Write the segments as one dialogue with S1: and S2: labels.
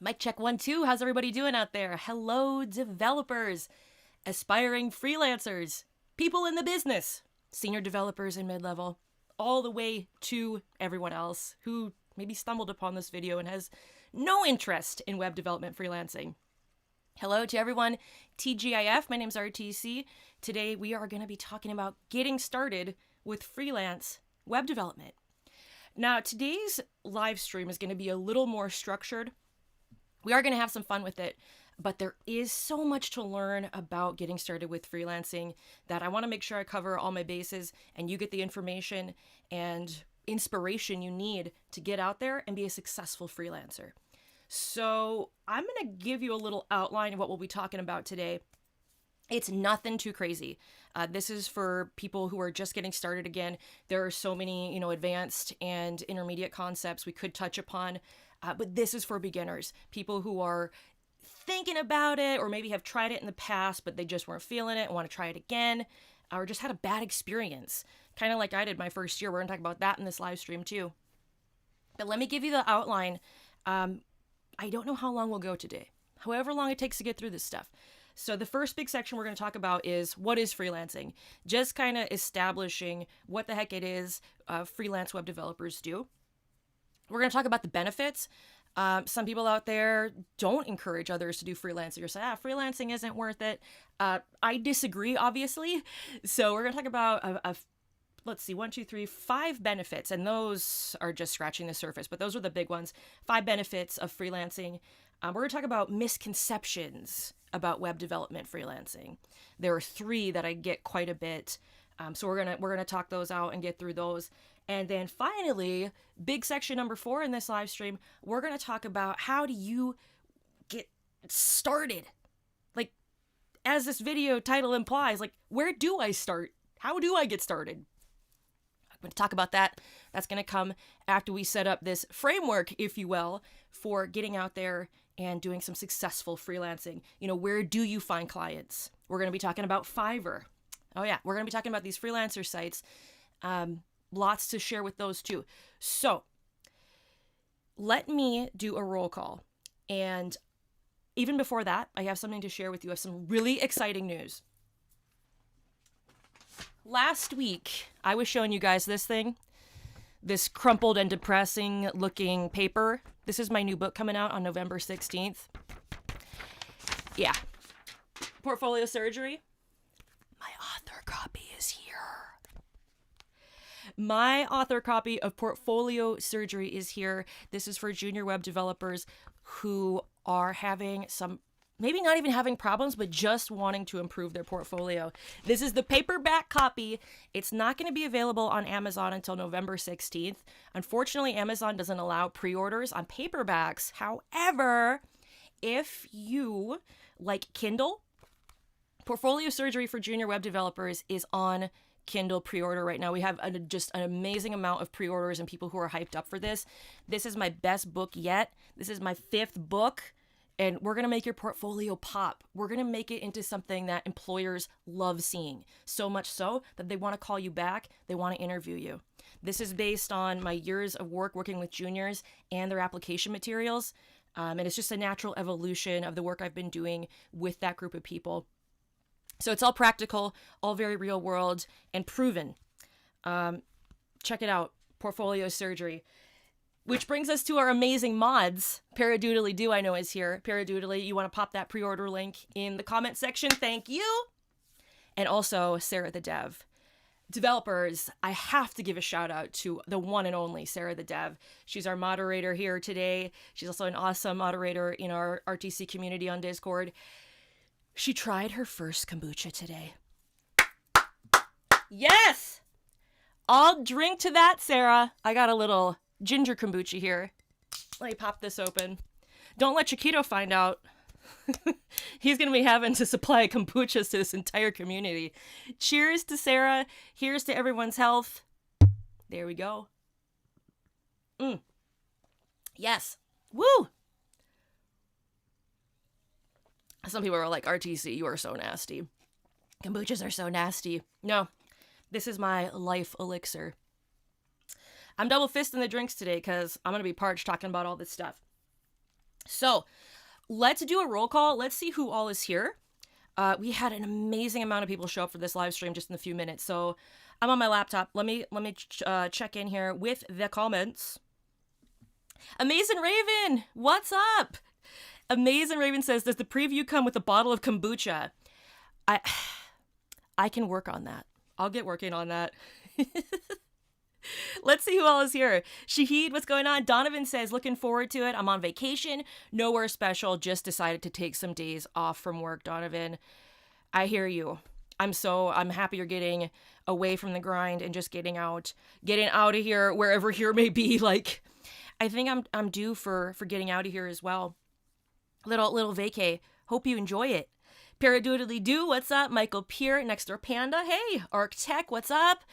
S1: Mic check 1 2. How's everybody doing out there? Hello, developers, aspiring freelancers, people in the business, senior developers and mid-level, all the way to everyone else who maybe stumbled upon this video and has no interest in web development freelancing. Hello to everyone, TGIF, my name's RTC. Today we are going to be talking about getting started with freelance web development. Now, today's live stream is going to be a little more structured. We are going to have some fun with it, but there is so much to learn about getting started with freelancing that I want to make sure I cover all my bases and you get the information and inspiration you need to get out there and be a successful freelancer. So I'm going to give you a little outline of what we'll be talking about today. It's nothing too crazy. This is for people who are just getting started again. There are so many, advanced and intermediate concepts we could touch upon. But this is for beginners, people who are thinking about it or maybe have tried it in the past, but they just weren't feeling it and want to try it again, or just had a bad experience, kind of like I did my first year. We're going to talk about that in this live stream too. But let me give you the outline. I don't know how long we'll go today, however long it takes to get through this stuff. So the first big section we're going to talk about is what is freelancing, just kind of establishing what the heck it is freelance web developers do. We're going to talk about the benefits. Some people out there don't encourage others to do freelancing or say, freelancing isn't worth it. I disagree, obviously. So we're going to talk about, let's see, 5 benefits. And those are just scratching the surface, but those are the big ones. 5 benefits of freelancing. We're going to talk about misconceptions about web development freelancing. There are 3 that I get quite a bit. So we're gonna talk those out and get through those. And then finally, big section number 4 in this live stream, we're going to talk about how do you get started? Like, as this video title implies, like, where do I start? How do I get started? I'm going to talk about that. That's going to come after we set up this framework, if you will, for getting out there and doing some successful freelancing. Where do you find clients? We're going to be talking about Fiverr. Oh yeah, we're going to be talking about these freelancer sites. Lots to share with those too. So let me do a roll call. And even before that, I have something to share with you. I have some really exciting news. Last week, I was showing you guys this thing, this crumpled and depressing looking paper. This is my new book coming out on November 16th. Yeah. Portfolio Surgery. My author copy is here. My author copy of Portfolio Surgery is here. This is for junior web developers who are having some, maybe not even having problems, but just wanting to improve their portfolio. This is the paperback copy. It's not going to be available on Amazon until November 16th. Unfortunately, Amazon doesn't allow pre-orders on paperbacks. However, if you like Kindle, Portfolio Surgery for Junior Web Developers is on Kindle pre-order right now. We have just an amazing amount of pre-orders and people who are hyped up for this. This is my best book yet. This is my 5th book, and we're going to make your portfolio pop. We're going to make it into something that employers love seeing, so much so that they want to call you back. They want to interview you. This is based on my years of work working with juniors and their application materials, and it's just a natural evolution of the work I've been doing with that group of people. So it's all practical, all very real world, and proven. Check it out, Portfolio Surgery. Which brings us to our amazing mods. Paradoodly Do, I know, is here. Paradoodly, you want to pop that pre-order link in the comment section. Thank you. And also Sarah the Dev. Developers, I have to give a shout out to the one and only Sarah the Dev. She's our moderator here today. She's also an awesome moderator in our RTC community on Discord. She tried her first kombucha today. Yes! I'll drink to that, Sarah. I got a little ginger kombucha here. Let me pop this open. Don't let Chiquito find out. He's going to be having to supply kombuchas to this entire community. Cheers to Sarah. Here's to everyone's health. There we go. Yes. Woo! Some people are like, RTC, you are so nasty. Kombuchas are so nasty. No, this is my life elixir. I'm double fisting the drinks today because I'm going to be parched talking about all this stuff. So let's do a roll call. Let's see who all is here. We had an amazing amount of people show up for this live stream just in a few minutes. So I'm on my laptop. Let me check in here with the comments. Amazing Raven, what's up? Amazing Raven says, does the preview come with a bottle of kombucha? I can work on that. I'll get working on that. Let's see who all is here. Shahid, what's going on? Donovan says, looking forward to it. I'm on vacation. Nowhere special. Just decided to take some days off from work, Donovan. I hear you. I'm happy you're getting away from the grind and just getting out of here, wherever here may be. Like, I think I'm due for getting out of here as well. Little vacay. Hope you enjoy it. Paradoodly do, what's up? Michael Peer, Next Door Panda. Hey, Arc Tech, what's up?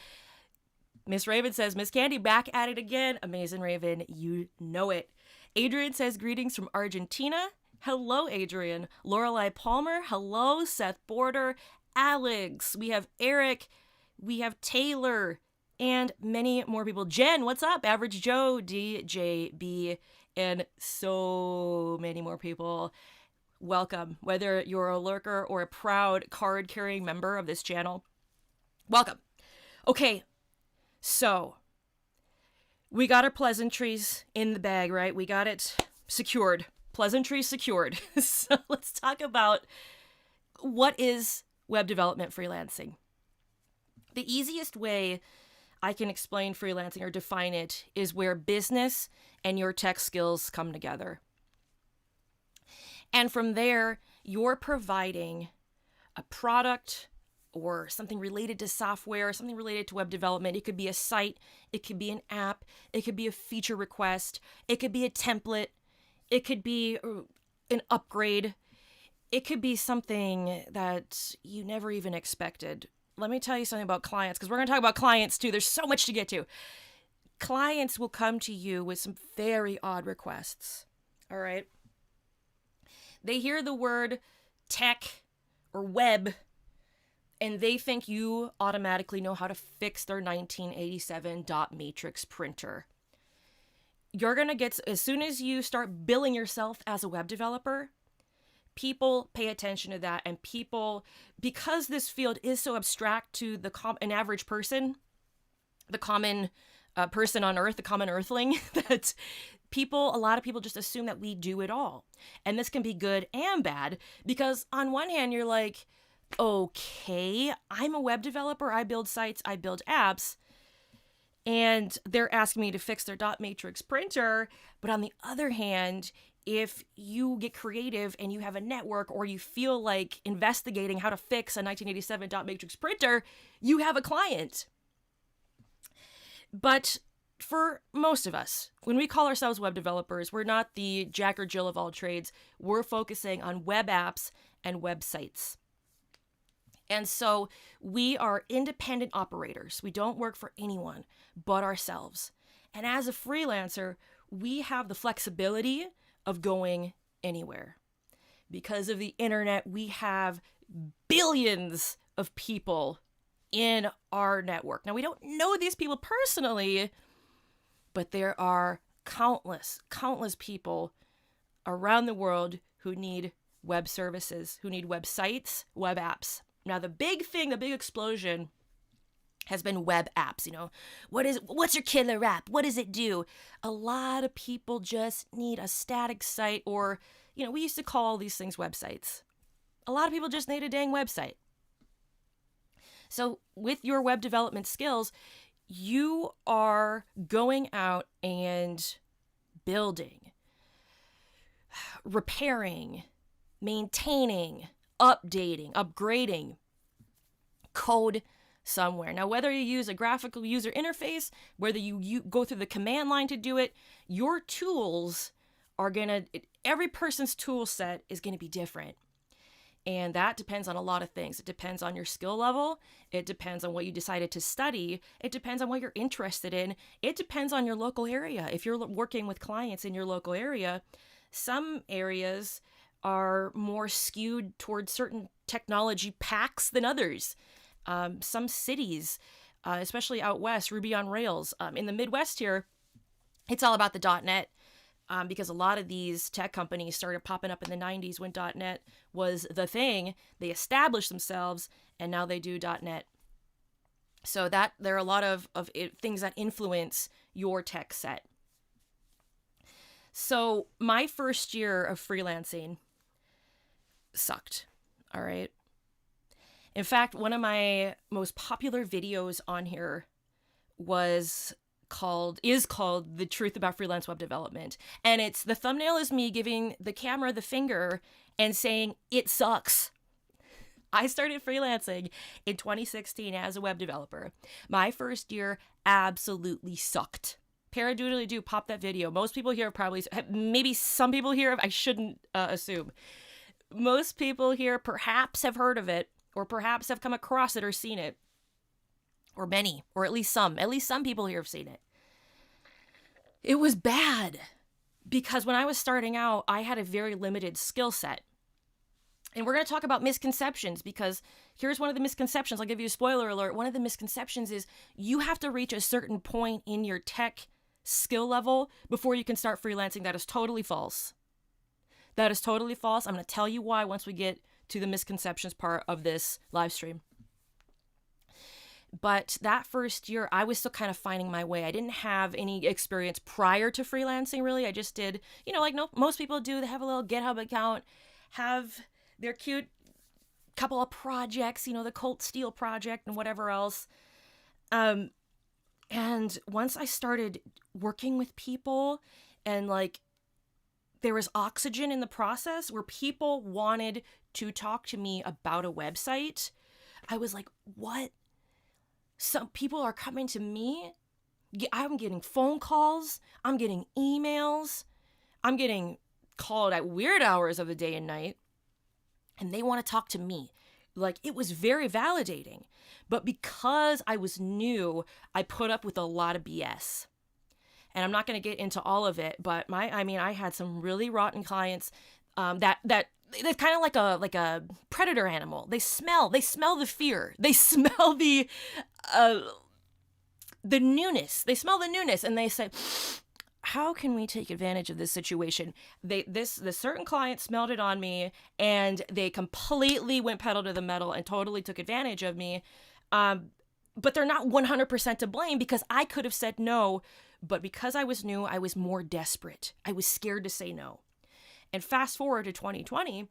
S1: Miss Raven says, Miss Candy back at it again. Amazing Raven, you know it. Adrian says, greetings from Argentina. Hello, Adrian. Lorelei Palmer. Hello, Seth Border. Alex. We have Eric. We have Taylor. And many more people. Jen, what's up? Average Joe, DJB, and so many more people. Welcome. Whether you're a lurker or a proud card-carrying member of this channel, welcome. Okay. So, we got our pleasantries in the bag, right? We got it secured. Pleasantries secured. So, let's talk about what is web development freelancing. The easiest way I can explain freelancing or define it is where business and your tech skills come together. And from there, you're providing a product or something related to software, something related to web development. It could be a site, it could be an app, it could be a feature request, it could be a template, it could be an upgrade, it could be something that you never even expected. Let me tell you something about clients, because we're going to talk about clients too. There's so much to get to. Clients will come to you with some very odd requests, all right? They hear the word tech or web, and they think you automatically know how to fix their 1987 dot matrix printer. You're going to get, as soon as you start billing yourself as a web developer, people pay attention to that, and people, because this field is so abstract to an average person, the common person on earth, the common earthling, that a lot of people just assume that we do it all. And this can be good and bad, because on one hand, you're like, okay, I'm a web developer, I build sites, I build apps, and they're asking me to fix their dot matrix printer. But on the other hand, if you get creative and you have a network, or you feel like investigating how to fix a 1987 dot matrix printer, you have a client. But for most of us, when we call ourselves web developers, we're not the Jack or Jill of all trades. We're focusing on web apps and websites. And so we are independent operators. We don't work for anyone but ourselves. And as a freelancer, we have the flexibility of going anywhere. Because of the internet, we have billions of people in our network. Now, we don't know these people personally, but there are countless people around the world who need web services, who need websites, web apps. Now, the big explosion has been web apps. You know, what's your killer app? What does it do? A lot of people just need a static site, or, you know, we used to call these things websites. A lot of people just need a dang website. So with your web development skills, you are going out and building, repairing, maintaining, updating, upgrading code somewhere. Now, whether you use a graphical user interface, whether you go through the command line to do it, your tools are every person's tool set is going to be different. And that depends on a lot of things. It depends on your skill level. It depends on what you decided to study. It depends on what you're interested in. It depends on your local area. If you're working with clients in your local area, some areas are more skewed towards certain technology packs than others. Some cities, especially out west, Ruby on Rails. In the Midwest here, it's all about the .NET because a lot of these tech companies started popping up in the 90s when .NET was the thing. They established themselves, and now they do .NET. So that there are a lot of things that influence your tech set. So my first year of freelancing sucked, all right? In fact, one of my most popular videos on here is called The Truth About Freelance Web Development. And the thumbnail is me giving the camera the finger and saying, it sucks. I started freelancing in 2016 as a web developer. My first year absolutely sucked. Paradoodly-doo, pop that video. Most people here probably, maybe some people here, I shouldn't assume. Most people here perhaps have heard of it, or perhaps have come across it or seen it. Or many, or at least some people here have seen it. It was bad because when I was starting out, I had a very limited skill set. And we're going to talk about misconceptions because here's one of the misconceptions. I'll give you a spoiler alert. One of the misconceptions is you have to reach a certain point in your tech skill level before you can start freelancing. That is totally false. That is totally false. I'm going to tell you why once we get to the misconceptions part of this live stream. But that first year, I was still kind of finding my way. I didn't have any experience prior to freelancing, really. I just did, like most people do. They have a little GitHub account, have their cute couple of projects, the Colt Steel project and whatever else. And once I started working with people and there was oxygen in the process where people wanted to talk to me about a website, I was like, what? Some people are coming to me. I'm getting phone calls. I'm getting emails. I'm getting called at weird hours of the day and night. And they want to talk to me. It was very validating. But because I was new, I put up with a lot of BS. And I'm not going to get into all of it, but I had some really rotten clients that they're kind of like a predator animal. They smell the fear. They smell the newness. They smell the newness, and they say, how can we take advantage of this situation? The certain client smelled it on me, and they completely went pedal to the metal and totally took advantage of me. But they're not 100% to blame because I could have said no, but because I was new, I was more desperate. I was scared to say no. And fast forward to 2020,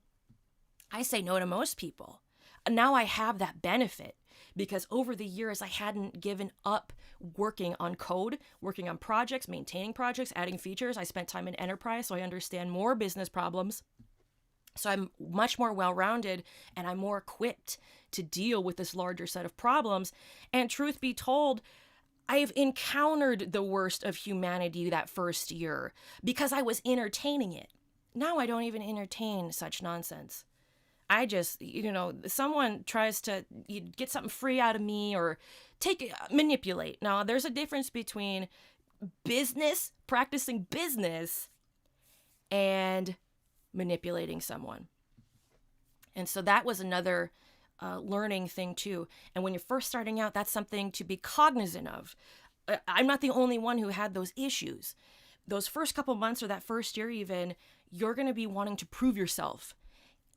S1: I say no to most people. Now I have that benefit because over the years, I hadn't given up working on code, working on projects, maintaining projects, adding features. I spent time in enterprise, so I understand more business problems. So I'm much more well-rounded and I'm more equipped to deal with this larger set of problems. And truth be told, I've encountered the worst of humanity that first year because I was entertaining it. Now I don't even entertain such nonsense. I just, someone tries to get something free out of me or manipulate. Now, there's a difference between practicing business, and manipulating someone. And so that was another learning thing too. And when you're first starting out, that's something to be cognizant of. I'm not the only one who had those issues. Those first couple months or that first year even, you're going to be wanting to prove yourself.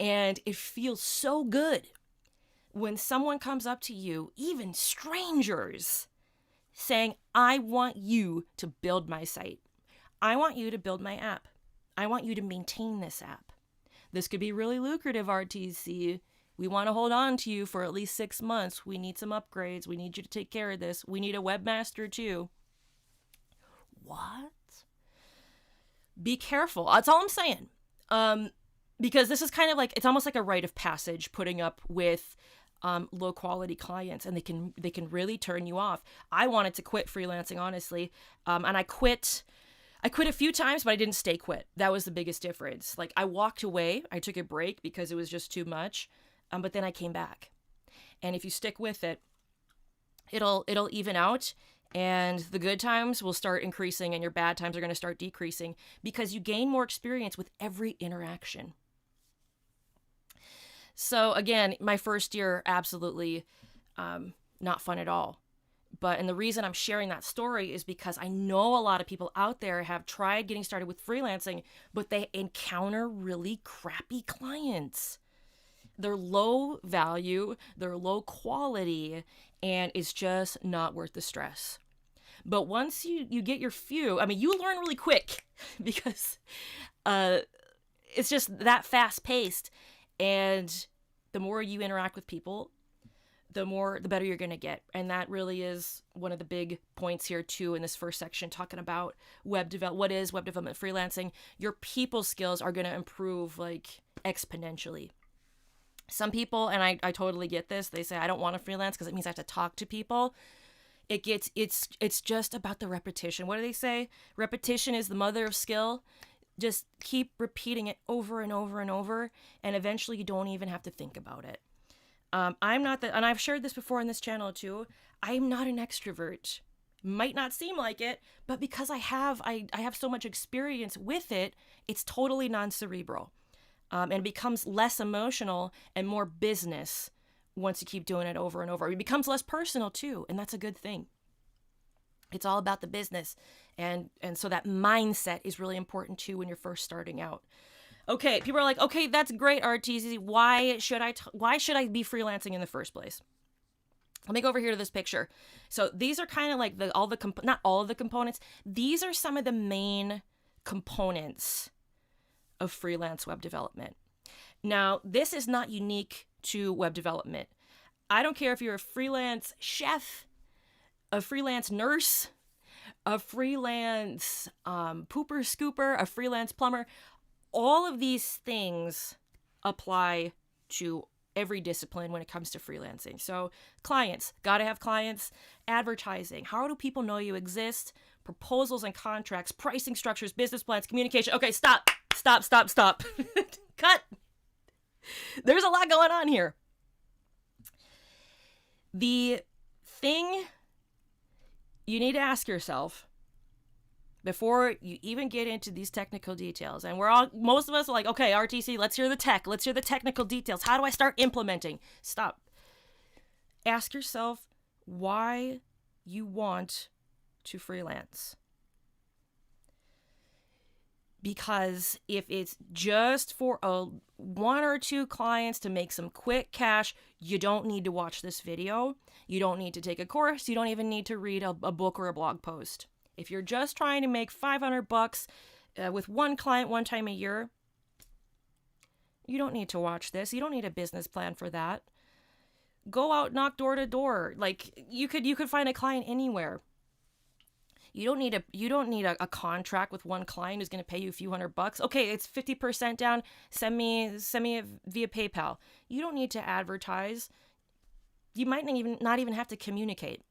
S1: And it feels so good when someone comes up to you, even strangers, saying, I want you to build my site. I want you to build my app. I want you to maintain this app. This could be really lucrative, RTC. We want to hold on to you for at least 6 months. We need some upgrades. We need you to take care of this. We need a webmaster too. What? Be careful. That's all I'm saying. Because this is kind of it's almost like a rite of passage putting up with low quality clients, and they can really turn you off. I wanted to quit freelancing, honestly. And I quit a few times, but I didn't stay quit. That was the biggest difference. I walked away. I took a break because it was just too much. But then I came back. And if you stick with it, it'll even out. And the good times will start increasing and your bad times are going to start decreasing because you gain more experience with every interaction. So again, my first year, absolutely not fun at all. And the reason I'm sharing that story is because I know a lot of people out there have tried getting started with freelancing, but they encounter really crappy clients. They're low value, they're low quality, and it's just not worth the stress. But once you get your few, I mean, you learn really quick because it's just that fast paced. And the more you interact with people, the better you're going to get. And that really is one of the big points here too in this first section, talking about what is web development freelancing. Your people skills are going to improve like exponentially. Some people, and I totally get this, they say, I don't want to freelance because it means I have to talk to people. It's just about the repetition. What do they say? Repetition is the mother of skill. Just keep repeating it over and over and over, and eventually you don't even have to think about it. I'm not and I've shared this before in this channel too, I'm not an extrovert. Might not seem like it, but because I have so much experience with it, it's totally non-cerebral. And it becomes less emotional and more business once you keep doing it over and over. It becomes less personal too, and that's a good thing. It's all about the business. And so that mindset is really important too when you're first starting out. Okay, people are like, okay, that's great, RTZ. Why should I be freelancing in the first place? Let me go over here to this picture. So these are kind of like not all of the components. These are some of the main components of freelance web development. Now, this is not unique to web development. I don't care if you're a freelance chef, a freelance nurse, a freelance pooper scooper, a freelance plumber. All of these things apply to every discipline when it comes to freelancing. So clients, gotta have clients. Advertising, how do people know you exist? Proposals and contracts, pricing structures, business plans, communication. Okay, stop. Cut. There's a lot going on here. The thing you need to ask yourself before you even get into these technical details, and most of us are like, okay, RTC, let's hear the tech. Let's hear the technical details. How do I start implementing? Stop. Ask yourself why you want to freelance. Because if it's just for one or two clients to make some quick cash, you don't need to watch this video. You don't need to take a course. You don't even need to read a book or a blog post. If you're just trying to make $500 with one client one time a year, you don't need to watch this. You don't need a business plan for that. Go out, knock door to door. Like you could find a client anywhere. You don't need a contract with one client who's going to pay you a few $100. Okay, it's 50% down. Send me it via PayPal. You don't need to advertise. You might not even have to communicate.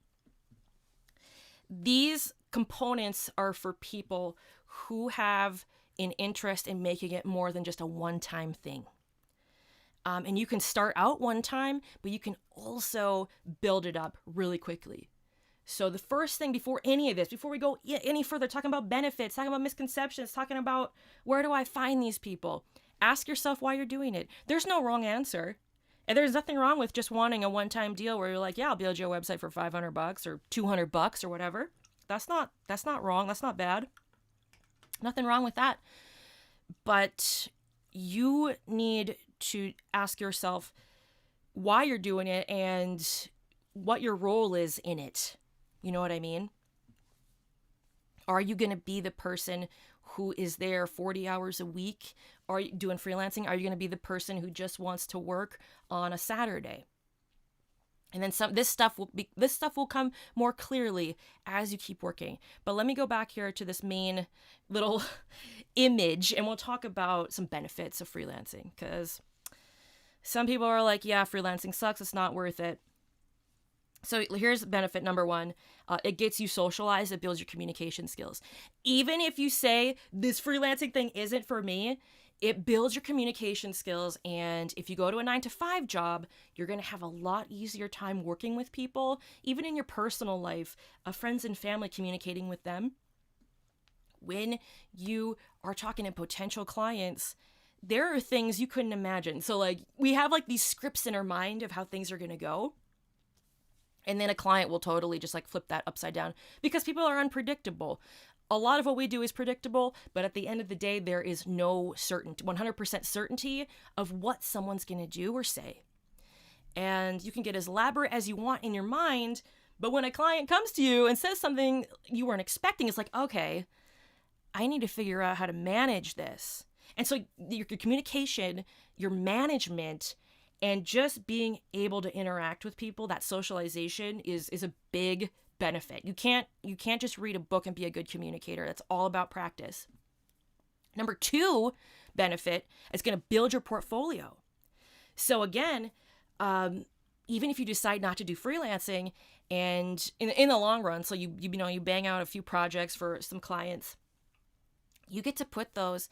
S1: These components are for people who have an interest in making it more than just a one-time thing. And you can start out one time, but you can also build it up really quickly. So the first thing before any of this, before we go any further, talking about benefits, talking about misconceptions, talking about where do I find these people, ask yourself why you're doing it. There's no wrong answer. And there's nothing wrong with just wanting a one-time deal where you're like, yeah, I'll build you a website for $500 or $200 or whatever. That's not wrong. That's not bad. Nothing wrong with that. But you need to ask yourself why you're doing it and what your role is in it. You know what I mean? Are you going to be the person who is there 40 hours a week? Are you doing freelancing? Are you going to be the person who just wants to work on a Saturday? And then this stuff will come more clearly as you keep working. But let me go back here to this main little image, and we'll talk about some benefits of freelancing, because some people are like, yeah, freelancing sucks. It's not worth it. So here's benefit number one. It gets you socialized. It builds your communication skills. Even if you say this freelancing thing isn't for me, it builds your communication skills. And if you go to a 9-to-5 job, you're going to have a lot easier time working with people, even in your personal life, friends and family, communicating with them. When you are talking to potential clients, there are things you couldn't imagine. So like we have like these scripts in our mind of how things are going to go. And then a client will totally just like flip that upside down because people are unpredictable. A lot of what we do is predictable, but at the end of the day, there is no certainty, 100% certainty of what someone's going to do or say. And you can get as elaborate as you want in your mind, but when a client comes to you and says something you weren't expecting, it's like, okay, I need to figure out how to manage this. And so your communication, your management, and just being able to interact with people, that socialization is a big benefit. You can't just read a book and be a good communicator. That's all about practice. Number 2 benefit is going to build your portfolio. So again, even if you decide not to do freelancing, and in the long run, so you bang out a few projects for some clients, you get to put those.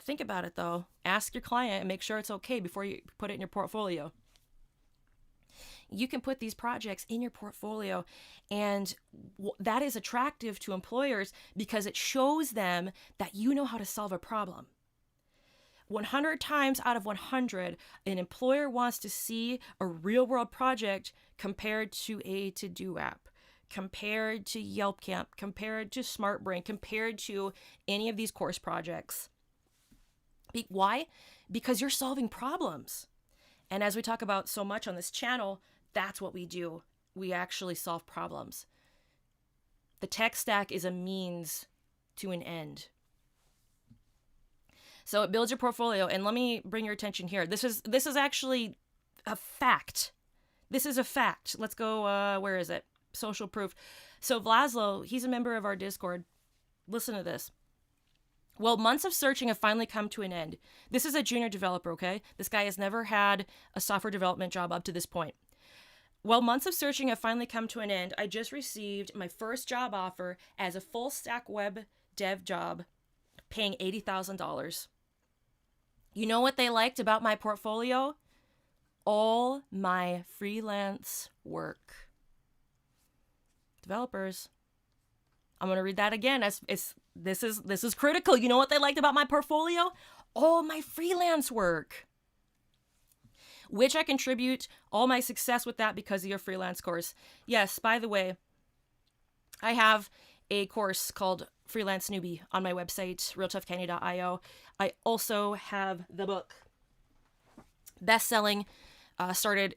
S1: Think about it though. Ask your client and make sure it's okay before you put it in your portfolio. You can put these projects in your portfolio, and that is attractive to employers because it shows them that you know how to solve a problem. 100 times out of 100, an employer wants to see a real-world project compared to a to-do app, compared to Yelp Camp, compared to SmartBrain, compared to any of these course projects. Why? Because you're solving problems. And as we talk about so much on this channel, that's what we do. We actually solve problems. The tech stack is a means to an end. So it builds your portfolio. And let me bring your attention here. This is actually a fact. This is a fact. Let's go, where is it? Social proof. So Vlaslo, he's a member of our Discord. Listen to this. Well, months of searching have finally come to an end. This is a junior developer, okay? This guy has never had a software development job up to this point. Well, months of searching have finally come to an end. I just received my first job offer as a full stack web dev job, paying $80,000. You know what they liked about my portfolio? All my freelance work. Developers. I'm going to read that again. This is critical. You know what they liked about my portfolio? All my freelance work, which I contribute all my success with that because of your freelance course. Yes, by the way, I have a course called Freelance Newbie on my website, RealToughCandy.io. I also have the book, best-selling.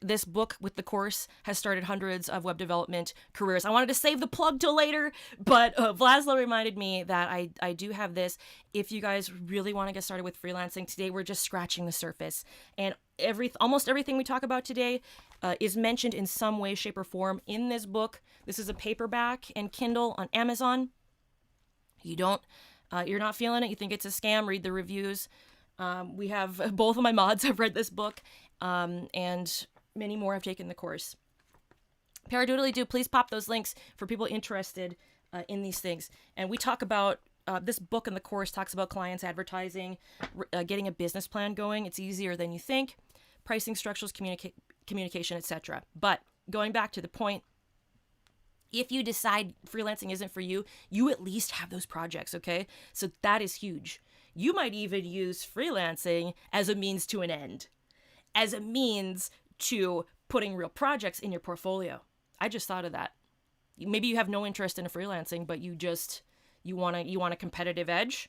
S1: This book with the course has started hundreds of web development careers. I wanted to save the plug till later, but Vlaslo reminded me that I do have this. If you guys really want to get started with freelancing, today we're just scratching the surface. And almost everything we talk about today is mentioned in some way, shape, or form in this book. This is a paperback and Kindle on Amazon. You're not feeling it, you think it's a scam, read the reviews. We have both of my mods have read this book, and many more have taken the course. Paradoodly-doo, please pop those links for people interested in these things. And we talk about, this book and the course talks about clients advertising, getting a business plan going. It's easier than you think. Pricing structures, communication, etc. But going back to the point, if you decide freelancing isn't for you, you at least have those projects, okay? So that is huge. You might even use freelancing as a means to an end, as a means to putting real projects in your portfolio. I just thought of that. Maybe you have no interest in freelancing, but you want a competitive edge.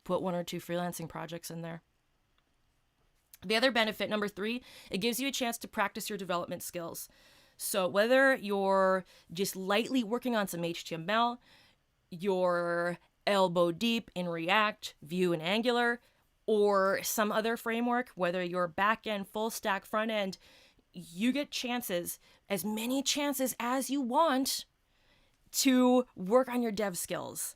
S1: Put 1 or 2 freelancing projects in there. The other benefit, number 3, it gives you a chance to practice your development skills. So whether you're just lightly working on some HTML, you're elbow deep in React, Vue, and Angular, or some other framework, whether you're back-end, full-stack, front-end, you get chances, as many chances as you want, to work on your dev skills.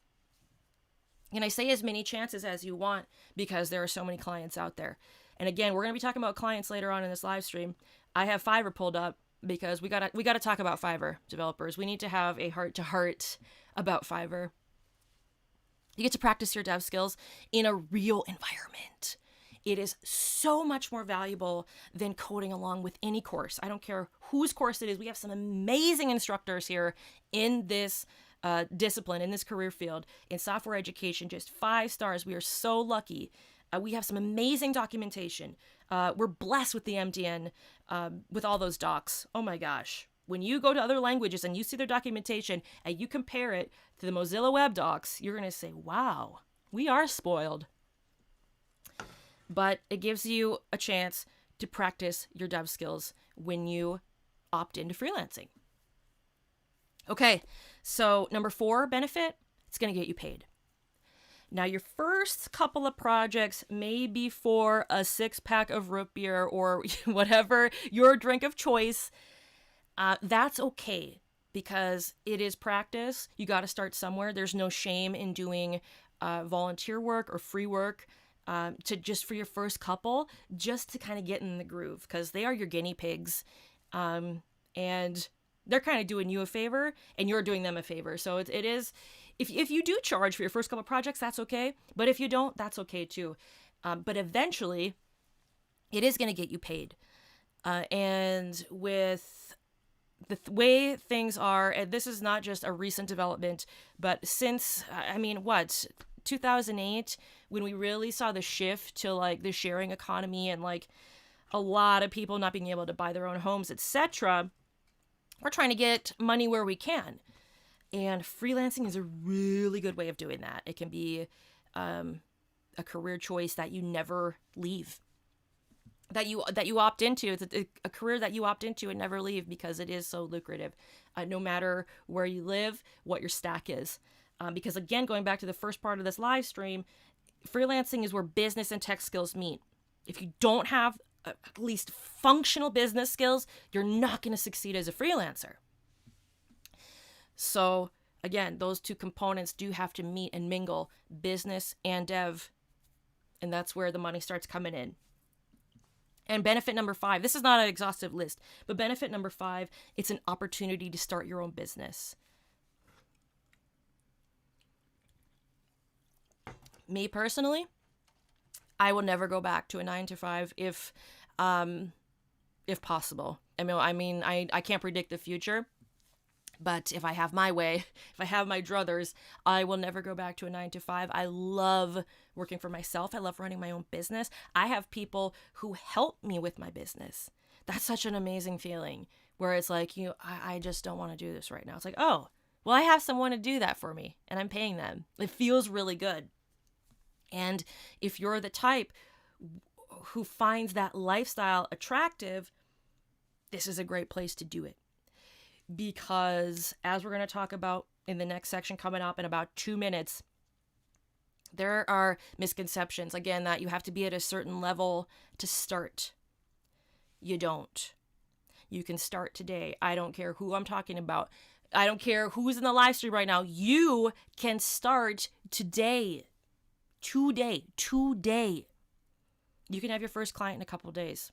S1: And I say as many chances as you want because there are so many clients out there. And again, we're going to be talking about clients later on in this live stream. I have Fiverr pulled up because we gotta talk about Fiverr, developers. We need to have a heart-to-heart about Fiverr. You get to practice your dev skills in a real environment. It is so much more valuable than coding along with any course. I don't care whose course it is. We have some amazing instructors here in this discipline, in this career field, in software education, just 5 stars. We are so lucky. We have some amazing documentation. We're blessed with the MDN, with all those docs. Oh my gosh. when you go to other languages and you see their documentation and you compare it to the Mozilla Web Docs, you're going to say, wow, we are spoiled. But it gives you a chance to practice your dev skills when you opt into freelancing. Okay, so number 4 benefit, it's going to get you paid. Now, your first couple of projects may be for a 6-pack of root beer or whatever your drink of choice. That's okay because it is practice. You got to start somewhere. There's no shame in doing volunteer work or free work to just for your first couple, just to kind of get in the groove, because they are your guinea pigs. And they're kind of doing you a favor and you're doing them a favor. So it is, if you do charge for your first couple of projects, that's okay. But if you don't, that's okay too. But eventually it is going to get you paid. And with the way things are, and this is not just a recent development, but since, 2008, when we really saw the shift to like the sharing economy and like a lot of people not being able to buy their own homes, etc., we're trying to get money where we can. And freelancing is a really good way of doing that. It can be a career choice that you never leave, that you opt into. It's a career that you opt into and never leave because it is so lucrative, no matter where you live, what your stack is. Because again, going back to the first part of this live stream, freelancing is where business and tech skills meet. If you don't have at least functional business skills, you're not going to succeed as a freelancer. So again, those two components do have to meet and mingle, business and dev. And that's where the money starts coming in. And benefit number 5, this is not an exhaustive list, but benefit number 5, it's an opportunity to start your own business. Me personally, I will never go back to a 9-to-5 if possible. I can't predict the future, but if I have my way, if I have my druthers, I will never go back to a 9-to-5. I love working for myself. I love running my own business. I have people who help me with my business. That's such an amazing feeling where it's like, I just don't want to do this right now. It's like, oh, well, I have someone to do that for me and I'm paying them. It feels really good. And if you're the type who finds that lifestyle attractive, this is a great place to do it. Because as we're going to talk about in the next section coming up in about 2 minutes, there are misconceptions, again, that you have to be at a certain level to start. You don't. You can start today. I don't care who I'm talking about. I don't care who's in the live stream right now. You can start today. Today. You can have your first client in a couple of days.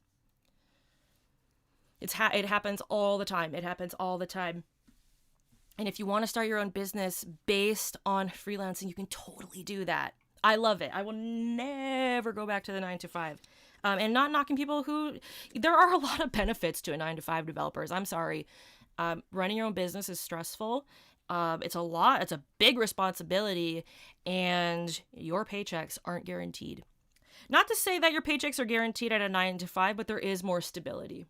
S1: It happens all the time. And if you want to start your own business based on freelancing, you can totally do that. I love it. I will never go back to the 9-to-5. And not knocking people there are a lot of benefits to a 9-to-5 developers. I'm sorry. Running your own business is stressful. It's a big responsibility, and your paychecks aren't guaranteed. Not to say that your paychecks are guaranteed at a 9-to-5, but there is more stability.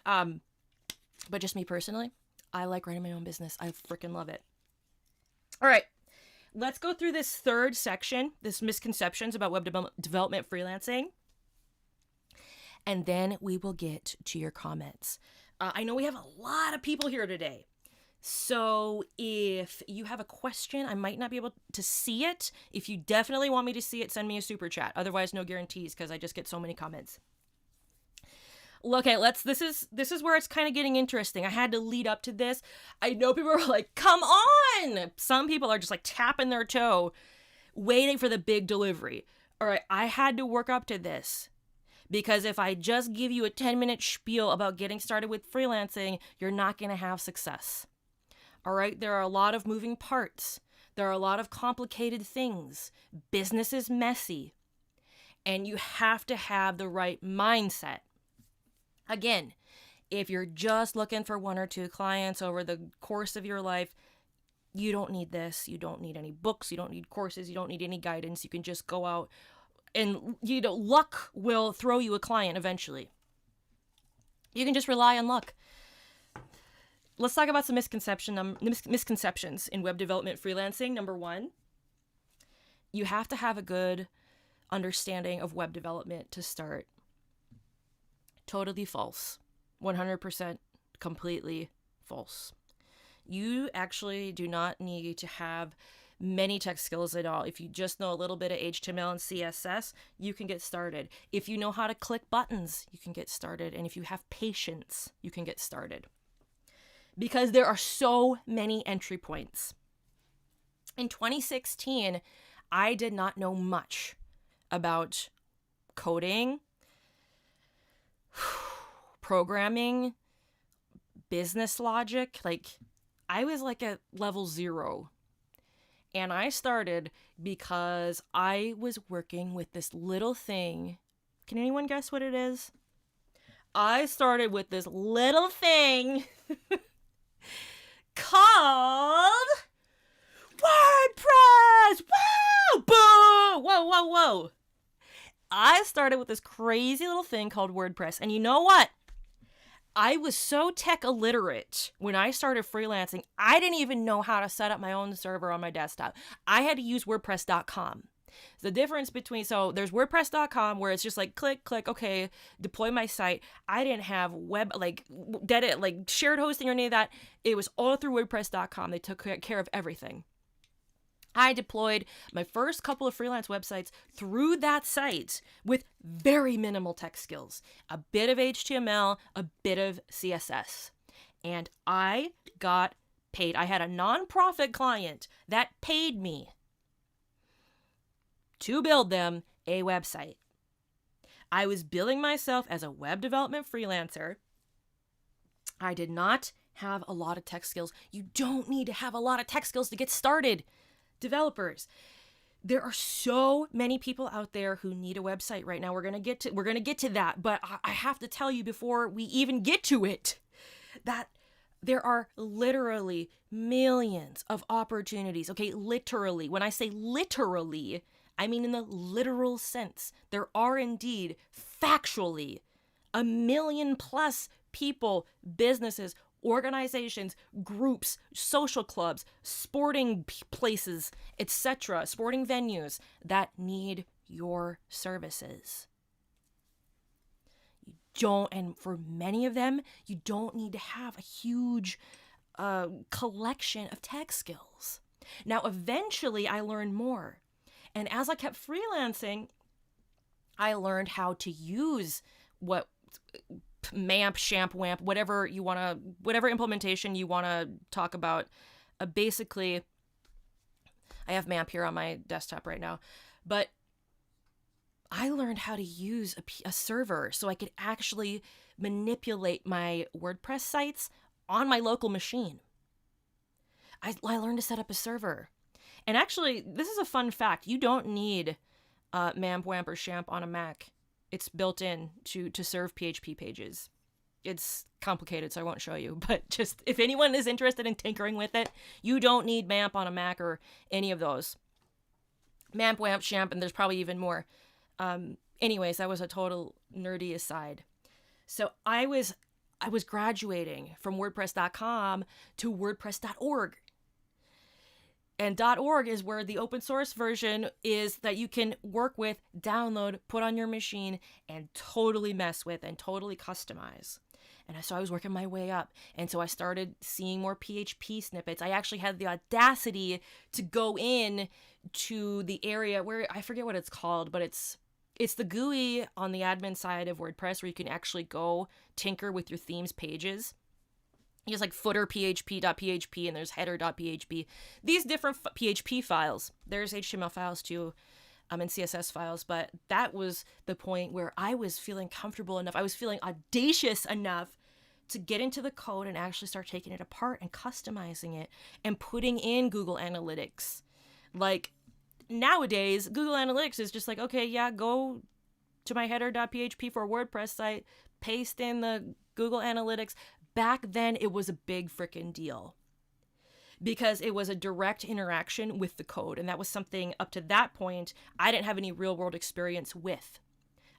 S1: But just me personally, I like running my own business. I freaking love it. All right, let's go through this third section, this misconceptions about web development freelancing. And then we will get to your comments. I know we have a lot of people here today. So if you have a question, I might not be able to see it. If you definitely want me to see it, send me a super chat. Otherwise, no guarantees because I just get so many comments. Okay, this is where it's kind of getting interesting. I had to lead up to this. I know people are like, come on! Some people are just like tapping their toe, waiting for the big delivery. All right, I had to work up to this. Because if I just give you a 10-minute spiel about getting started with freelancing, you're not going to have success. All right, there are a lot of moving parts. There are a lot of complicated things. Business is messy. And you have to have the right mindset. Again, if you're just looking for 1 or 2 clients over the course of your life, you don't need this. You don't need any books. You don't need courses. You don't need any guidance. You can just go out and, luck will throw you a client eventually. You can just rely on luck. Let's talk about some misconceptions in web development freelancing. Number one, you have to have a good understanding of web development to start. Totally false. 100% completely false. You actually do not need to have many tech skills at all. If you just know a little bit of HTML and CSS, you can get started. If you know how to click buttons, you can get started. And if you have patience, you can get started. Because there are so many entry points. In 2016, I did not know much about coding, programming, business logic. Like, I was like at level 0. And I started because I was working with this little thing. Can anyone guess what it is? I started with this little thing called WordPress. Wow! Boo! Whoa. I started with this crazy little thing called WordPress. And you know what? I was so tech illiterate when I started freelancing, I didn't even know how to set up my own server on my desktop. I had to use WordPress.com. The difference between, so there's WordPress.com where it's just like click, okay, deploy my site. I didn't have shared hosting or any of that. It was all through WordPress.com. They took care of everything. I deployed my first couple of freelance websites through that site with very minimal tech skills, a bit of HTML, a bit of CSS. And I got paid. I had a nonprofit client that paid me to build them a website. I was billing myself as a web development freelancer. I did not have a lot of tech skills. You don't need to have a lot of tech skills to get started. Developers, there are so many people out there who need a website right now. We're gonna get to that, but I have to tell you before we even get to it that there are literally millions of opportunities. Okay, literally. When I say literally, I mean in the literal sense. There are indeed factually 1 million plus people, businesses, organizations, groups, social clubs, sporting places, etc., sporting venues that need your services. And for many of them, you don't need to have a huge collection of tech skills. Now, eventually, I learned more. And as I kept freelancing, I learned how to use what MAMP, SHAMP, WAMP, whatever implementation you want to talk about. Basically, I have MAMP here on my desktop right now, but I learned how to use a server so I could actually manipulate my WordPress sites on my local machine. I learned to set up a server. And actually, this is a fun fact. You don't need MAMP, WAMP, or SHAMP on a Mac. It's built in to serve PHP pages. It's complicated, so I won't show you. But just if anyone is interested in tinkering with it, you don't need MAMP on a Mac or any of those. MAMP, WAMP, SHAMP, and there's probably even more. Anyways, that was a total nerdy aside. So I was graduating from WordPress.com to WordPress.org. And .org is where the open source version is that you can work with, download, put on your machine, and totally mess with and totally customize. And so I was working my way up. And so I started seeing more PHP snippets. I actually had the audacity to go in to the area where, I forget what it's called, but it's the GUI on the admin side of WordPress where you can actually go tinker with your themes pages. Just like footer php.php and there's header.php. These different PHP files. There's HTML files too, and CSS files. But that was the point where I was feeling comfortable enough. I was feeling audacious enough to get into the code and actually start taking it apart and customizing it and putting in Google Analytics. Like nowadays, Google Analytics is just like, okay, yeah, go to my header.php for a WordPress site, paste in the Google Analytics. Back then, it was a big frickin' deal because it was a direct interaction with the code. And that was something up to that point I didn't have any real world experience with.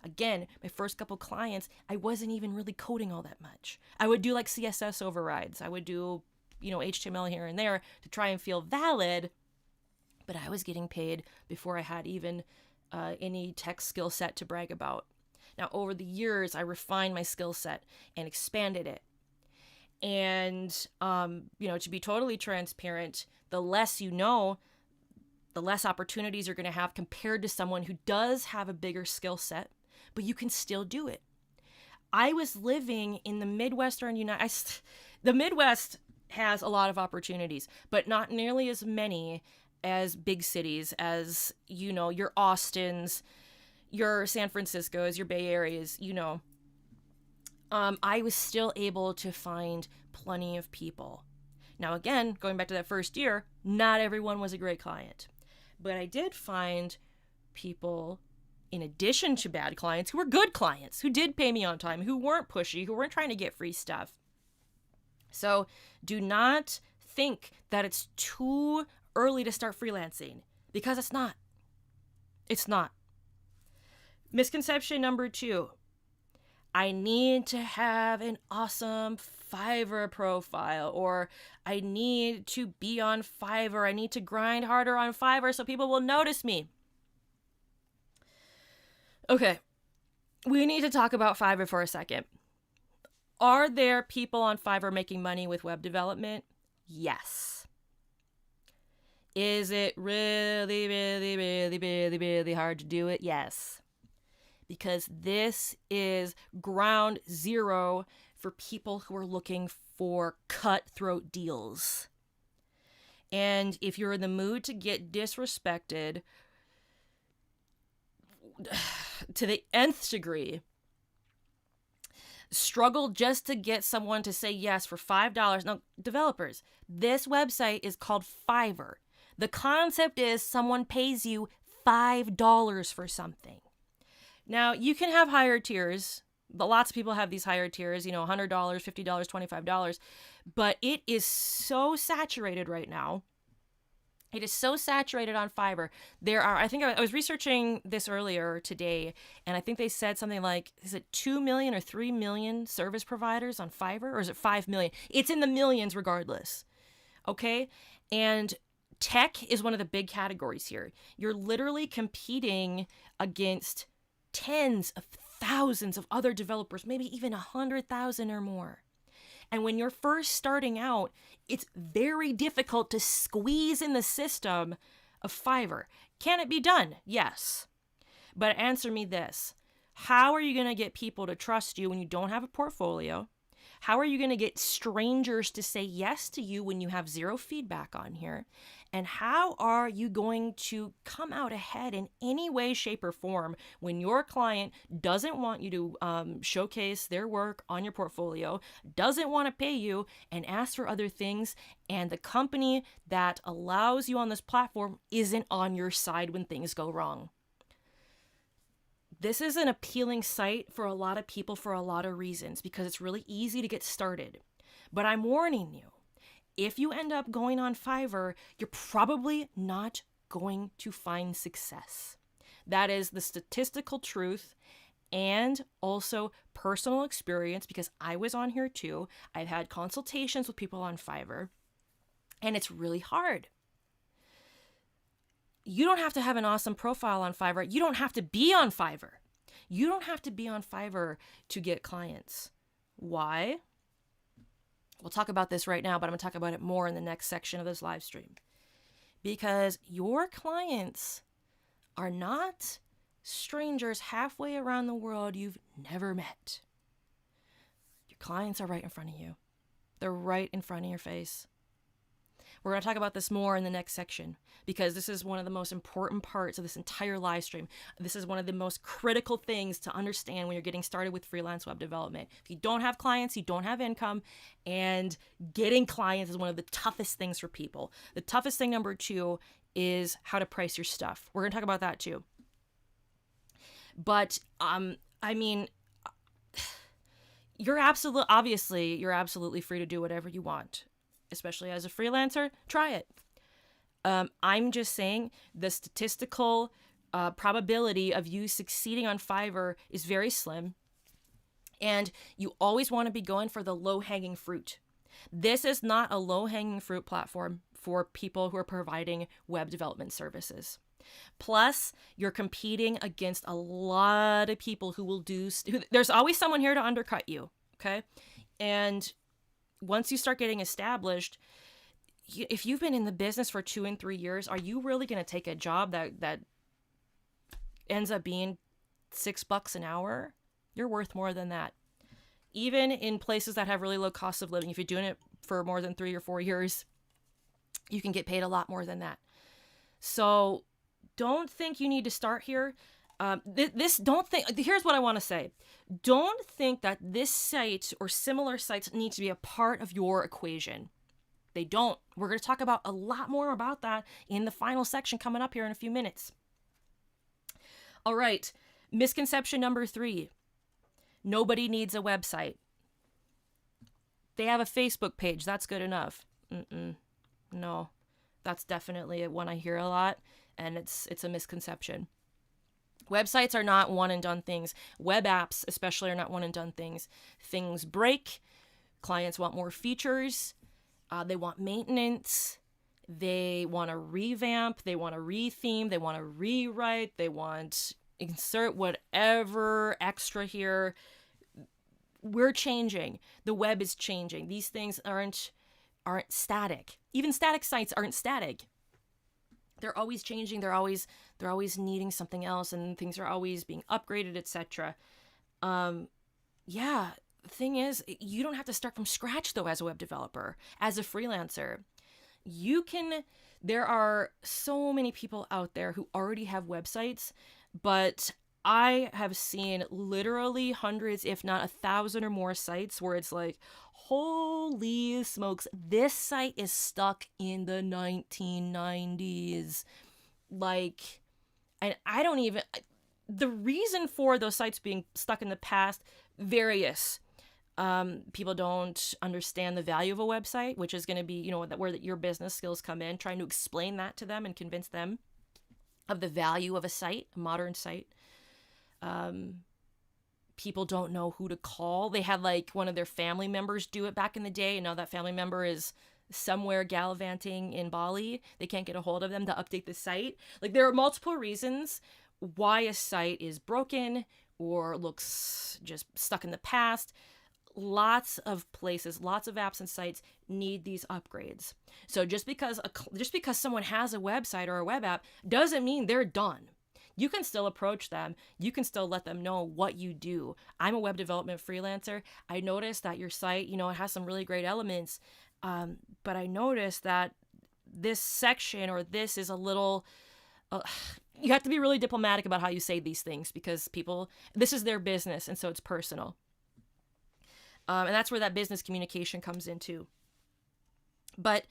S1: Again, my first couple clients, I wasn't even really coding all that much. I would do like CSS overrides. I would do, HTML here and there to try and feel valid, but I was getting paid before I had even any tech skill set to brag about. Now, over the years, I refined my skill set and expanded it. And, to be totally transparent, the less you know, the less opportunities you're going to have compared to someone who does have a bigger skill set, but you can still do it. I was living in the Midwestern the Midwest has a lot of opportunities, but not nearly as many as big cities, as, your Austins, your San Franciscos, your Bay Areas, I was still able to find plenty of people. Now, again, going back to that first year, not everyone was a great client, but I did find people, in addition to bad clients, who were good clients, who did pay me on time, who weren't pushy, who weren't trying to get free stuff. So do not think that it's too early to start freelancing, because it's not. It's not. Misconception number 2. I need to have an awesome Fiverr profile, or I need to be on Fiverr. I need to grind harder on Fiverr so people will notice me. Okay, we need to talk about Fiverr for a second. Are there people on Fiverr making money with web development? Yes. Is it really, really, really, really, really hard to do it? Yes. Because this is ground zero for people who are looking for cutthroat deals. And if you're in the mood to get disrespected to the nth degree, struggle just to get someone to say yes for $5. Now, developers, this website is called Fiverr. The concept is someone pays you $5 for something. Now, you can have higher tiers. Lots of people have these higher tiers, $100, $50, $25. But it is so saturated right now. It is so saturated on Fiverr. I think I was researching this earlier today, and I think they said something like, is it 2 million or 3 million service providers on Fiverr? Or is it 5 million? It's in the millions regardless. Okay? And tech is one of the big categories here. You're literally competing against tens of thousands of other developers, maybe even 100,000 or more. And when you're first starting out, it's very difficult to squeeze in the system of Fiverr. Can it be done? Yes. But answer me this. How are you going to get people to trust you when you don't have a portfolio? How are you going to get strangers to say yes to you when you have zero feedback on here? And how are you going to come out ahead in any way, shape, or form when your client doesn't want you to showcase their work on your portfolio, doesn't want to pay you, and ask for other things, and the company that allows you on this platform isn't on your side when things go wrong? This is an appealing site for a lot of people for a lot of reasons, because it's really easy to get started. But I'm warning you, if you end up going on Fiverr, you're probably not going to find success. That is the statistical truth and also personal experience, because I was on here too. I've had consultations with people on Fiverr, and it's really hard. You don't have to have an awesome profile on Fiverr. You don't have to be on Fiverr. You don't have to be on Fiverr to get clients. Why? We'll talk about this right now, but I'm going to talk about it more in the next section of this live stream. Because your clients are not strangers halfway around the world you've never met. Your clients are right in front of you. They're right in front of your face. We're going to talk about this more in the next section, because this is one of the most important parts of this entire live stream. This is one of the most critical things to understand when you're getting started with freelance web development. If you don't have clients, you don't have income, and getting clients is one of the toughest things for people. The toughest thing, number 2, is how to price your stuff. We're going to talk about that too. But, you're absolutely free to do whatever you want. Especially as a freelancer, try it. I'm just saying the statistical probability of you succeeding on Fiverr is very slim. And you always want to be going for the low-hanging fruit. This is not a low-hanging fruit platform for people who are providing web development services. Plus, you're competing against a lot of people who will there's always someone here to undercut you, okay? And once you start getting established, if you've been in the business for 2 and 3 years, are you really going to take a job that ends up being $6 an hour? You're worth more than that. Even in places that have really low cost of living, if you're doing it for more than 3 or 4 years, you can get paid a lot more than that. So don't think you need to start here. Here's what I want to say. Don't think that this site or similar sites need to be a part of your equation. They don't. We're going to talk about a lot more about that in the final section coming up here in a few minutes. All right. Misconception number 3. Nobody needs a website. They have a Facebook page. That's good enough. No, that's definitely one I hear a lot, and it's a misconception. Websites are not one and done things. Web apps especially are not one and done things. Things break. Clients want more features. They want maintenance. They want to revamp. They want to retheme. They want to rewrite. They want insert whatever extra here. We're changing. The web is changing. These things aren't static. Even static sites aren't static. They're always changing. They're always needing something else, and things are always being upgraded, etc. The thing is, you don't have to start from scratch though as a web developer, as a freelancer. There are so many people out there who already have websites, but I have seen literally hundreds, if not 1,000 or more sites where it's like, holy smokes, this site is stuck in the 1990s. And the reason for those sites being stuck in the past, various. People don't understand the value of a website, which is going to be, where your business skills come in, trying to explain that to them and convince them of the value of a site, a modern site. People don't know who to call. They had one of their family members do it back in the day, and now that family member is somewhere gallivanting in Bali. They can't get a hold of them to update the site. There are multiple reasons why a site is broken or looks just stuck in the past. Lots of places, lots of apps and sites need these upgrades. So just because someone has a website or a web app doesn't mean they're done. You can still approach them. You can still let them know what you do. I'm a web development freelancer. I noticed that your site, it has some really great elements, but I noticed that this section or this is a little... you have to be really diplomatic about how you say these things because this is their business, and so it's personal. And that's where that business communication comes into. But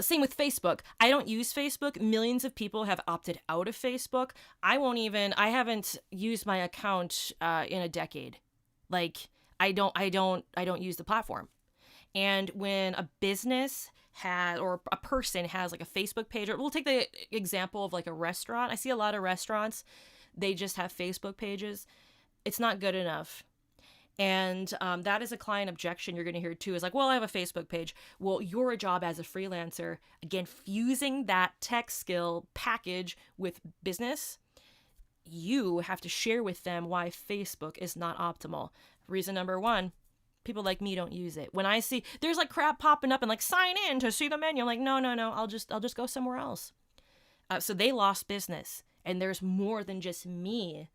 S1: same with Facebook. I don't use Facebook. Millions of people have opted out of Facebook. I haven't used my account in a decade. I don't use the platform. And when a business or a person has a Facebook page, or we'll take the example of a restaurant. I see a lot of restaurants, they just have Facebook pages. It's not good enough. And that is a client objection you're going to hear too, is well, I have a Facebook page. Well, your job as a freelancer, again, fusing that tech skill package with business, you have to share with them why Facebook is not optimal. Reason number 1, people like me don't use it. When I see there's crap popping up and sign in to see the menu, I'm no, I'll just go somewhere else. So they lost business, and there's more than just me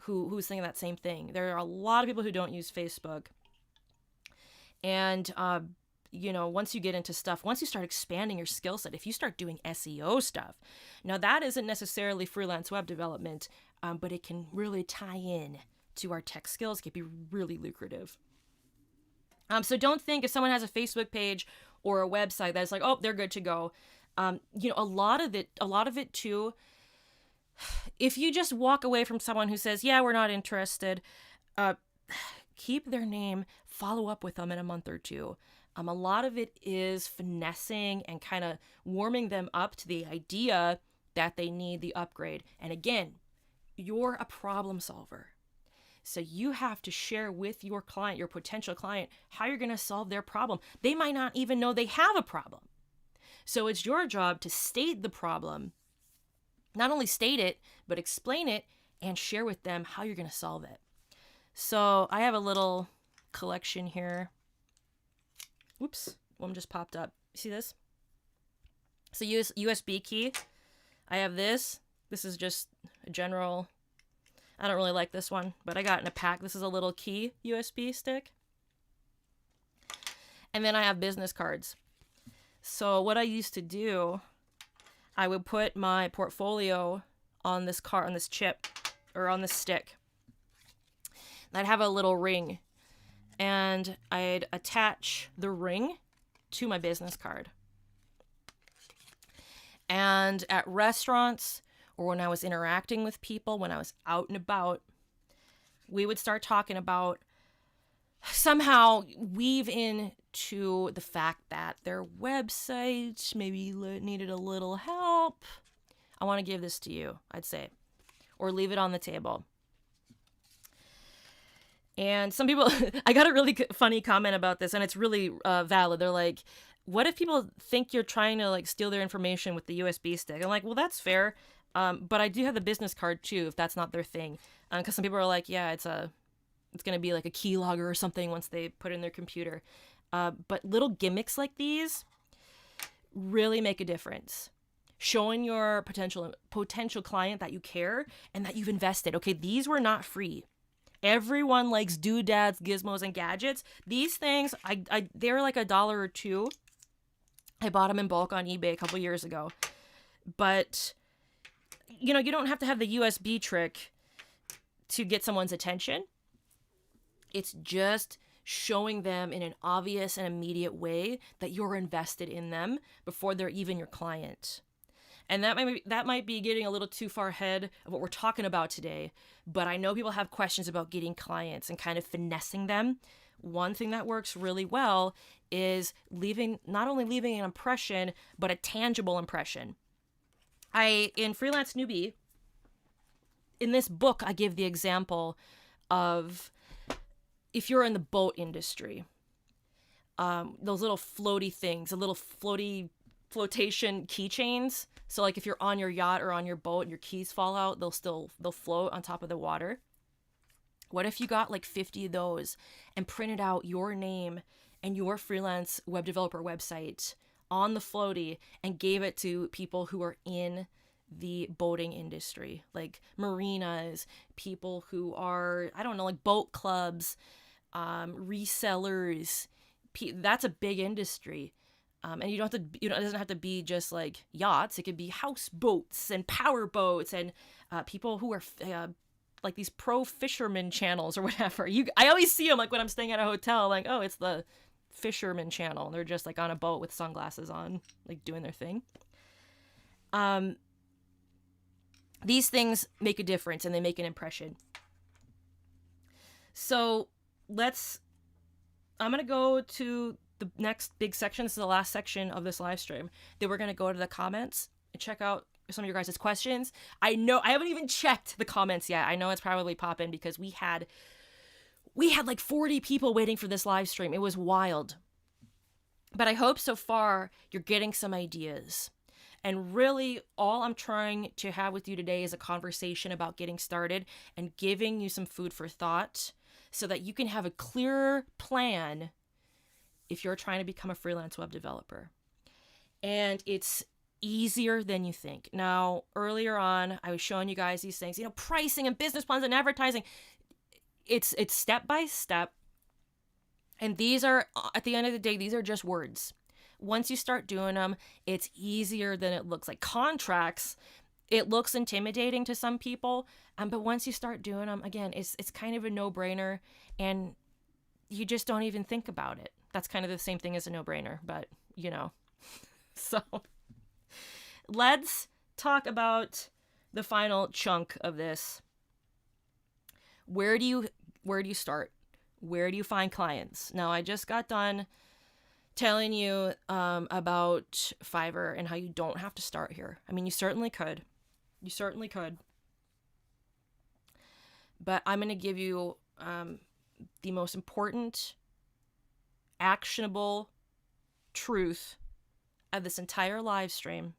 S1: who's thinking that same thing. There are a lot of people who don't use Facebook. And, once you get into stuff, once you start expanding your skill set, if you start doing SEO stuff, now that isn't necessarily freelance web development, but it can really tie in to our tech skills. It can be really lucrative. So don't think if someone has a Facebook page or a website that's oh, they're good to go. A lot of it too, if you just walk away from someone who says, yeah, we're not interested, keep their name, follow up with them in a month or two. A lot of it is finessing and kind of warming them up to the idea that they need the upgrade. And again, you're a problem solver. So you have to share with your client, your potential client, how you're going to solve their problem. They might not even know they have a problem. So it's your job to state the problem, not only state it, but explain it and share with them how you're going to solve it. So I have a little collection here. Oops, one just popped up. See this? So USB key. I have this. This is just a general, I don't really like this one, but I got in a pack. This is a little key USB stick. And then I have business cards. So what I used to do, I would put my portfolio on this card, on this chip, or on this stick. And I'd have a little ring, and I'd attach the ring to my business card. And at restaurants, or when I was interacting with people, when I was out and about, we would start talking about somehow weave into the fact that their website maybe needed a little help. I want to give this to you, I'd say, or leave it on the table. And some people, I got a really funny comment about this, and it's really valid. They're like, what if people think you're trying to like steal their information with the USB stick? I'm like, well, that's fair. But I do have the business card too, if that's not their thing. Because some people are like, yeah, it's going to be like a keylogger or something once they put it in their computer. But little gimmicks like these really make a difference. Showing your potential client that you care and that you've invested. Okay, these were not free. Everyone likes doodads, gizmos, and gadgets. These things, they're like $1 or $2. I bought them in bulk on eBay a couple years ago. But, you don't have to have the USB trick to get someone's attention. It's just showing them in an obvious and immediate way that you're invested in them before they're even your client. And that might be getting a little too far ahead of what we're talking about today, but I know people have questions about getting clients and kind of finessing them. One thing that works really well is not only leaving an impression, but a tangible impression. In Freelance Newbie, in this book, I give the example of if you're in the boat industry, those little floaty things, the little flotation keychains. So like if you're on your yacht or on your boat and your keys fall out, they'll float on top of the water. What if you got like 50 of those and printed out your name and your freelance web developer website on the floaty and gave it to people who are in the boating industry, like marinas, people who are, I don't know, like boat clubs, resellers. That's a big industry. And it doesn't have to be just like yachts. It could be houseboats and power boats and people who are like these pro fisherman channels or whatever. I always see them like when I'm staying at a hotel, like, oh, it's the fisherman channel. And they're just like on a boat with sunglasses on, like doing their thing. These things make a difference and they make an impression. So I'm going to go to the next big section. This is the last section of this live stream. Then we're going to go to the comments and check out some of your guys' questions. I know I haven't even checked the comments yet. I know it's probably popping because we had like 40 people waiting for this live stream. It was wild. But I hope so far you're getting some ideas. And really all I'm trying to have with you today is a conversation about getting started and giving you some food for thought so that you can have a clearer plan if you're trying to become a freelance web developer. And it's easier than you think. Now, earlier on, I was showing you guys these things, pricing and business plans and advertising. It's step by step. And these are, at the end of the day, these are just words. Once you start doing them, it's easier than it looks. Like contracts, it looks intimidating to some people. But once you start doing them, again, it's kind of a no-brainer. And you just don't even think about it. That's kind of the same thing as a no-brainer, but So let's talk about the final chunk of this. Where do you start? Where do you find clients? Now, I just got done telling you about Fiverr and how you don't have to start here. I mean, you certainly could. You certainly could. But I'm going to give you the most important, actionable truth of this entire live stream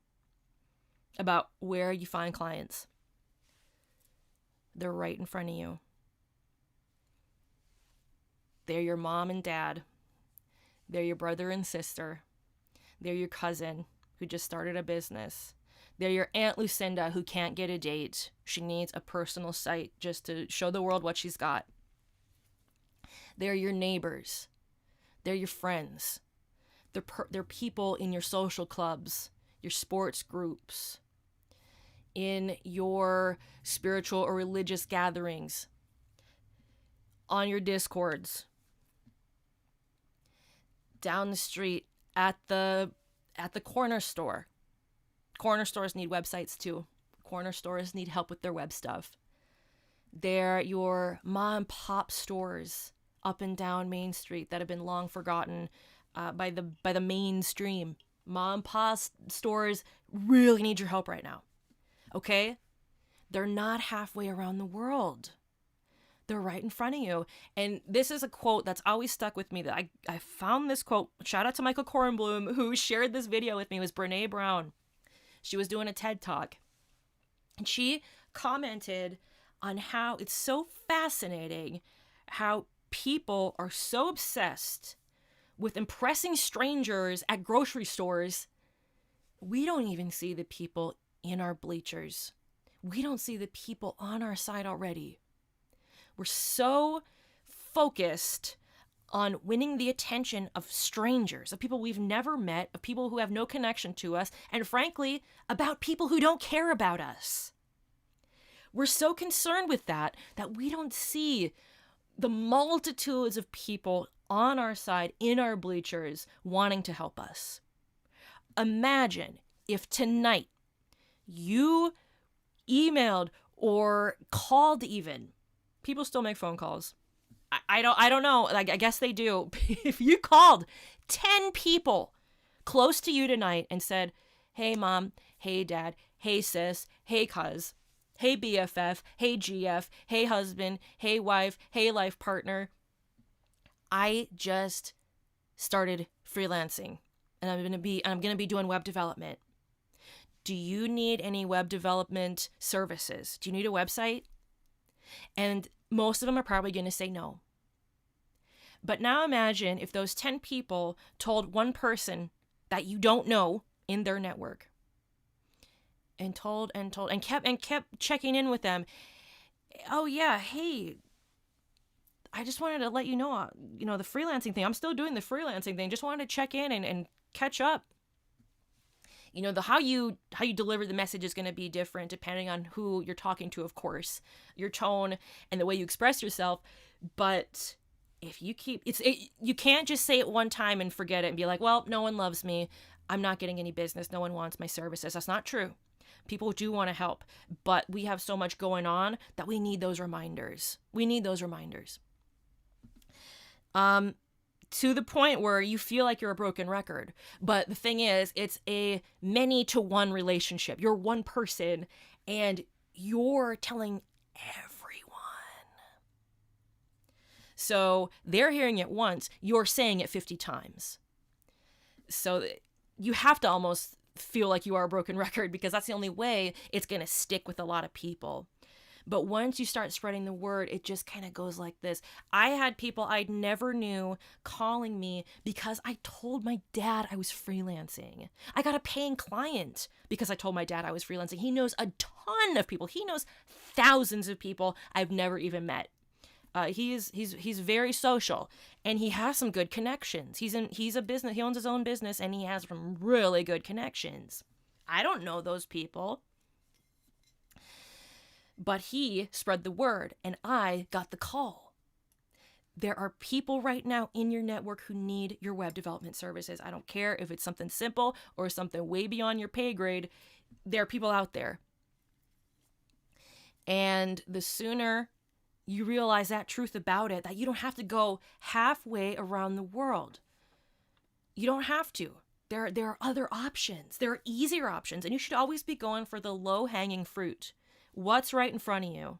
S1: about where you find clients. They're right in front of you. They're your mom and dad. They're your brother and sister. They're your cousin who just started a business. They're your Aunt Lucinda who can't get a date. She needs a personal site just to show the world what she's got. They're your neighbors. They're your friends. They're people in your social clubs, your sports groups, in your spiritual or religious gatherings, on your Discords, down the street, at the corner store. Corner stores need websites too. Corner stores need help with their web stuff. They're your mom and pop stores up and down Main Street that have been long forgotten by the mainstream. Mom and pop stores really need your help right now. Okay? They're not halfway around the world. They're right in front of you. And this is a quote that's always stuck with me. That I found this quote. Shout out to Michael Kornblum, who shared this video with me. It was Brene Brown. She was doing a TED Talk. And she commented on how it's so fascinating how people are so obsessed with impressing strangers at grocery stores. We don't even see the people in our bleachers. We don't see the people on our side already. We're so focused on winning the attention of strangers, of people we've never met, of people who have no connection to us, and frankly, about people who don't care about us. We're so concerned with that we don't see the multitudes of people on our side, in our bleachers, wanting to help us. Imagine if tonight you emailed or called even. People still make phone calls. I don't know. Like, I guess they do. If you called 10 people close to you tonight and said, hey mom, hey dad, hey sis, hey cuz, hey BFF, hey GF, hey husband, hey wife, hey life partner, I just started freelancing and I'm going to be doing web development. Do you need any web development services? Do you need a website? And most of them are probably going to say no. But now imagine if those 10 people told one person that you don't know in their network and kept checking in with them. Oh yeah, hey, I just wanted to let you know, the freelancing thing. I'm still doing the freelancing thing. Just wanted to check in and catch up. How you deliver the message is going to be different depending on who you're talking to, of course, your tone and the way you express yourself. But if you you can't just say it one time and forget it and be like, well, no one loves me. I'm not getting any business. No one wants my services. That's not true. People do want to help, but we have so much going on that we need those reminders. To the point where you feel like you're a broken record. But the thing is, it's a many to one relationship. You're one person and you're telling everyone. So they're hearing it once, you're saying it 50 times. So you have to almost feel like you are a broken record because that's the only way it's going to stick with a lot of people. But once you start spreading the word, it just kind of goes like this. I had people I never knew calling me because I told my dad I was freelancing. I got a paying client because I told my dad I was freelancing. He knows a ton of people. He knows thousands of people I've never even met. He's very social and he has some good connections. He's a business. He owns his own business and he has some really good connections. I don't know those people. But he spread the word and I got the call. There are people right now in your network who need your web development services. I don't care if it's something simple or something way beyond your pay grade. There are people out there. And the sooner you realize that truth about it, that you don't have to go halfway around the world. You don't have to. There are other options. There are easier options, and you should always be going for the low-hanging fruit. What's right in front of you?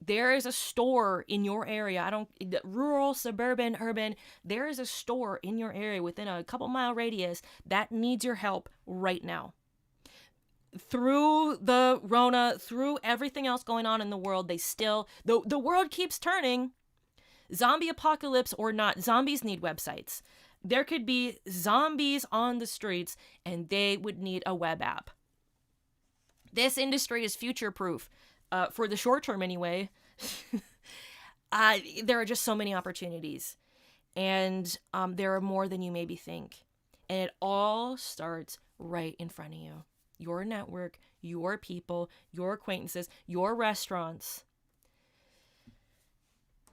S1: There is a store in your area. Rural, suburban, urban, there is a store in your area within a couple mile radius that needs your help right now. Through the Rona, through everything else going on in the world, the world keeps turning. Zombie apocalypse or not, zombies need websites. There could be zombies on the streets and they would need a web app. This industry is future proof. For the short term anyway. There are just so many opportunities, and there are more than you maybe think, and it all starts right in front of you. Your network, your people, your acquaintances, your restaurants.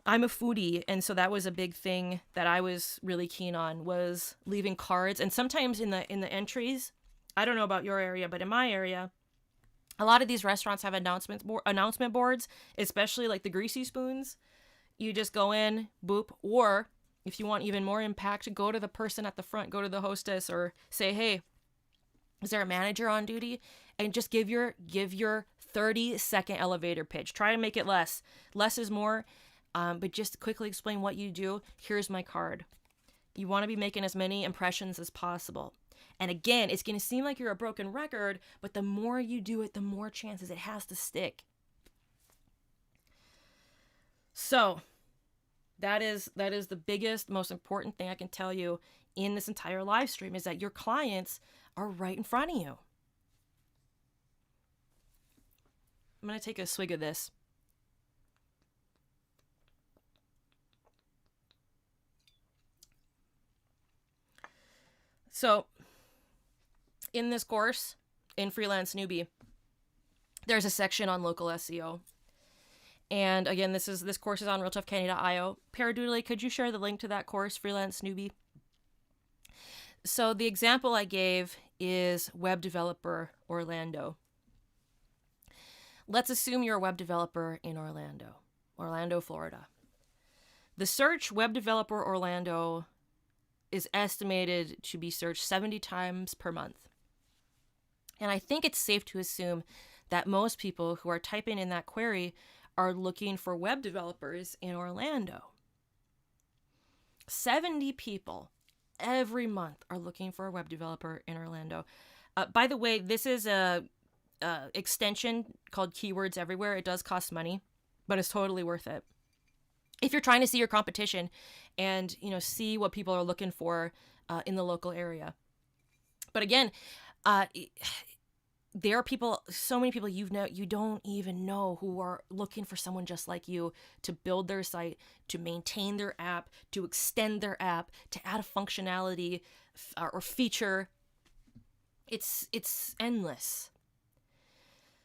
S1: I'm a foodie, and so that was a big thing that I was really keen on, was leaving cards. And sometimes in the entries, I don't know about your area, but in my area, a lot of these restaurants have announcement boards, especially like the Greasy Spoons. You just go in, boop, or if you want even more impact, go to the person at the front, go to the hostess, or say, hey, is there a manager on duty? And just give your 30-second elevator pitch. Try to make it less. Less is more, but just quickly explain what you do. Here's my card. You want to be making as many impressions as possible. And again, it's going to seem like you're a broken record, but the more you do it, the more chances it has to stick. So that is the biggest, most important thing I can tell you in this entire live stream, is that your clients are right in front of you. I'm going to take a swig of this. So in this course, in Freelance Newbie, there's a section on local SEO. And again, this course is on RealToughCandy.io. Paradoodly, could you share the link to that course, Freelance Newbie? So the example I gave is web developer Orlando. Let's assume you're a web developer in Orlando, Florida. The search web developer Orlando is estimated to be searched 70 times per month. And I think it's safe to assume that most people who are typing in that query are looking for web developers in Orlando. 70 people every month are looking for a web developer in Orlando. By the way, this is a extension called Keywords Everywhere. It does cost money, but it's totally worth it. If you're trying to see your competition and, see what people are looking for in the local area. But again, there are people, so many people you don't even know, who are looking for someone just like you to build their site, to maintain their app, to extend their app, to add a functionality or feature. It's endless.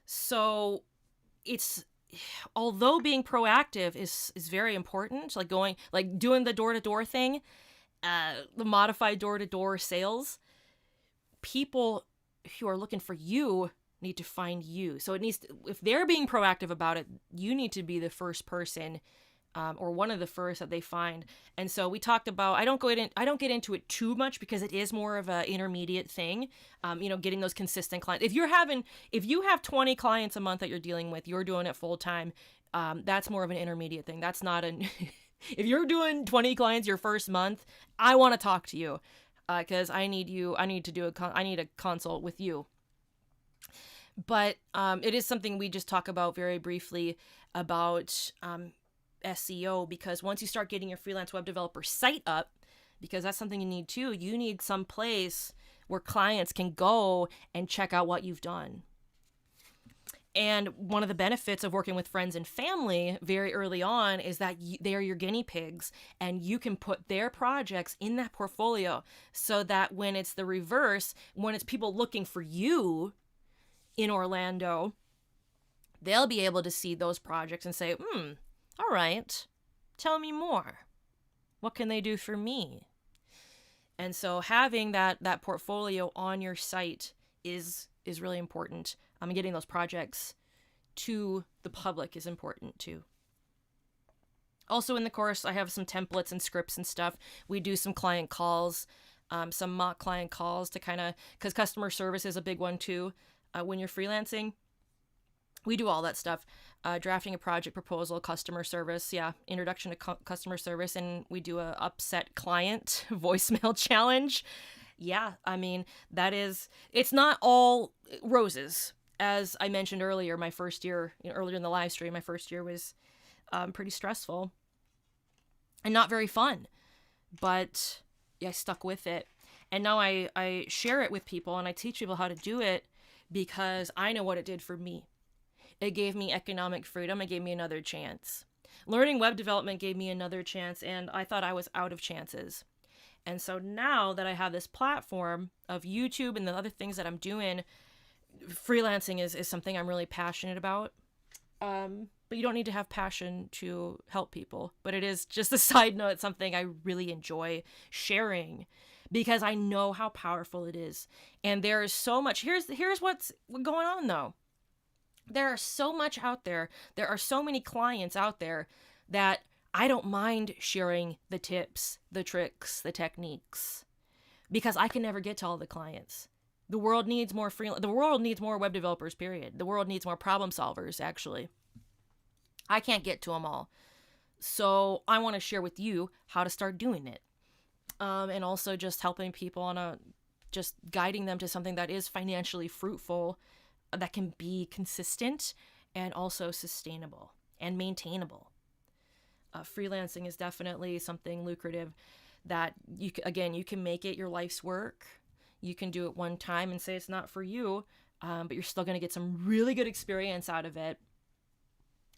S1: So although being proactive is very important, doing the door-to-door thing, the modified door-to-door sales, people who are looking for you need to find you. So if they're being proactive about it, you need to be the first person, or one of the first that they find. And so we talked about, I don't get into it too much because it is more of an intermediate thing. Getting those consistent clients. If you have 20 clients a month that you're dealing with, you're doing it full time. That's more of an intermediate thing. That's not if you're doing 20 clients your first month, I want to talk to you. Because I need a consult with you. But it is something we just talk about very briefly about SEO, because once you start getting your freelance web developer site up, because that's something you need too, you need some place where clients can go and check out what you've done. And one of the benefits of working with friends and family very early on is that they are your guinea pigs, and you can put their projects in that portfolio, so that when it's the reverse, when it's people looking for you in Orlando, they'll be able to see those projects and say, all right, tell me more. What can they do for me? And so having that portfolio on your site is really important. Getting those projects to the public is important too. Also in the course, I have some templates and scripts and stuff. We do some client calls. some mock client calls to kind of, because customer service is a big one too. When you're freelancing, we do all that stuff. Drafting a project proposal, customer service, introduction to customer service, and we do a upset client voicemail challenge. Yeah, I mean, it's not all roses. As I mentioned earlier, my first year, earlier in the live stream, my first year was pretty stressful and not very fun. But I stuck with it. And now I share it with people and I teach people how to do it because I know what it did for me. It gave me economic freedom. It gave me another chance. Learning web development gave me another chance, and I thought I was out of chances. And so now that I have this platform of YouTube and the other things that I'm doing, freelancing is something I'm really passionate about. But you don't need to have passion to help people. But it is, just a side note, it's something I really enjoy sharing because I know how powerful it is. And there is so much. Here's what's going on, though. There are so much out there. There are so many clients out there that I don't mind sharing the tips, the tricks, the techniques, because I can never get to all the clients. The world needs more the world needs more web developers, period. The world needs more problem solvers, actually. I can't get to them all. So I want to share with you how to start doing it. And also just helping people just guiding them to something that is financially fruitful, that can be consistent and also sustainable and maintainable. Freelancing is definitely something lucrative that you can make it your life's work. You can do it one time and say it's not for you, but you're still going to get some really good experience out of it.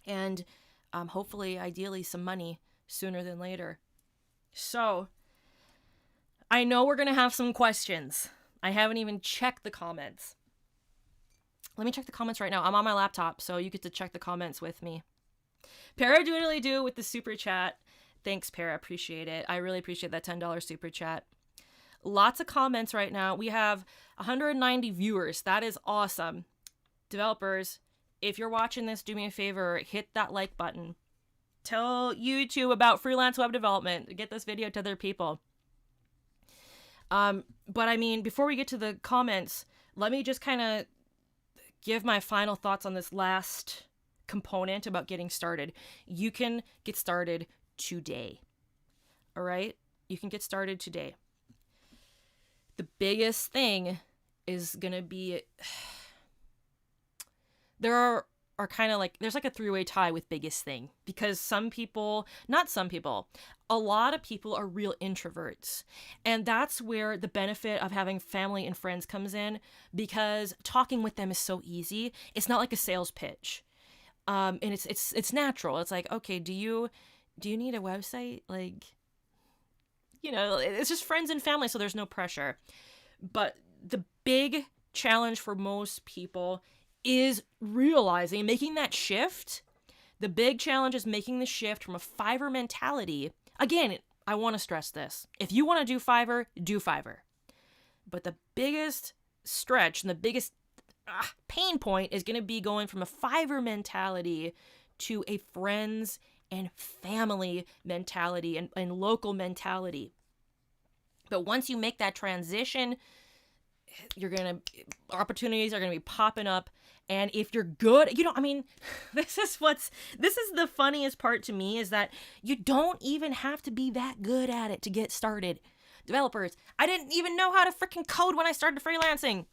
S1: And hopefully, ideally, some money sooner than later. So I know we're going to have some questions. I haven't even checked the comments. Let me check the comments right now. I'm on my laptop, so you get to check the comments with me. Paradoodly-doo with the super chat. Thanks, Para. Appreciate it. I really appreciate that $10 super chat. Lots of comments right now. We have 190 viewers. That is awesome. Developers, if you're watching this, do me a favor. Hit that like button. Tell YouTube about freelance web development. Get this video to other people. But I mean, before we get to the comments, let me just kind of give my final thoughts on this last component about getting started. You can get started today. All right? You can get started today. The biggest thing is going to be, there's like a three-way tie with biggest thing, because a lot of people are real introverts. And that's where the benefit of having family and friends comes in, because talking with them is so easy. It's not like a sales pitch. And it's natural. It's like, okay, do you need a website? Like, it's just friends and family, so there's no pressure. But the big challenge for most people is making that shift. The big challenge is making the shift from a Fiverr mentality. Again, I want to stress this. If you want to do Fiverr, do Fiverr. But the biggest stretch and the biggest pain point is going to be going from a Fiverr mentality to a friends and family mentality and local mentality. But once you make that transition, opportunities are going to be popping up. And if you're good, this is the funniest part to me, is that you don't even have to be that good at it to get started. Developers, I didn't even know how to freaking code when I started freelancing.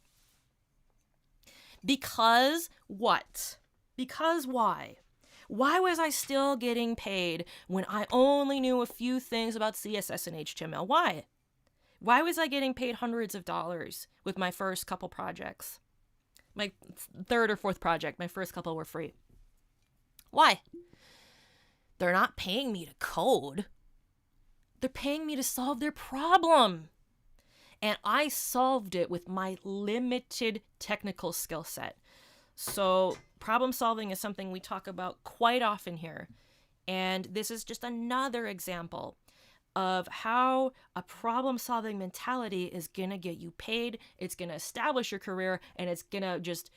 S1: Because what? Because why? Why was I still getting paid when I only knew a few things about CSS and HTML? Why? Why was I getting paid hundreds of dollars with my first couple projects? My third or fourth project, my first couple were free. Why? They're not paying me to code. They're paying me to solve their problem. And I solved it with my limited technical skill set. So problem solving is something we talk about quite often here. And this is just another example of how a problem-solving mentality is going to get you paid, it's going to establish your career, and it's going to just,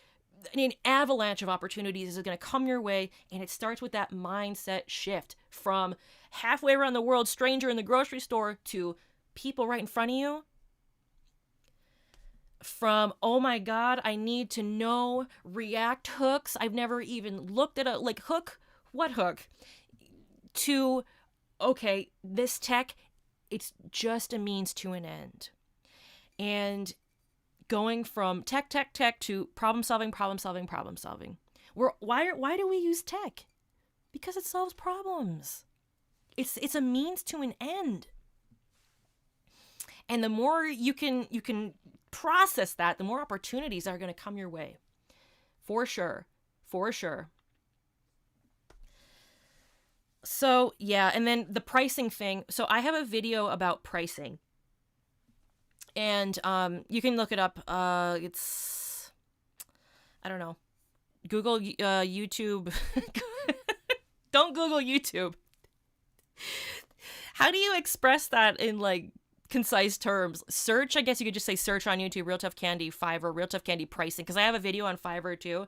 S1: an avalanche of opportunities is going to come your way, and it starts with that mindset shift from halfway around the world, stranger in the grocery store, to people right in front of you. from, oh my God, I need to know React hooks. I've never even looked at what hook? To, okay, this tech, it's just a means to an end. And going from tech to problem solving. Why do we use tech? Because it solves problems. It's a means to an end. And the more you can process that, the more opportunities are going to come your way. For sure. So, yeah, and then the pricing thing. So I have a video about pricing. And you can look it up. It's, I don't know. Google YouTube. Don't Google YouTube. How do you express that in like concise terms? Search, I guess you could just say search on YouTube, RealToughCandy, Fiverr, RealToughCandy pricing, because I have a video on Fiverr too.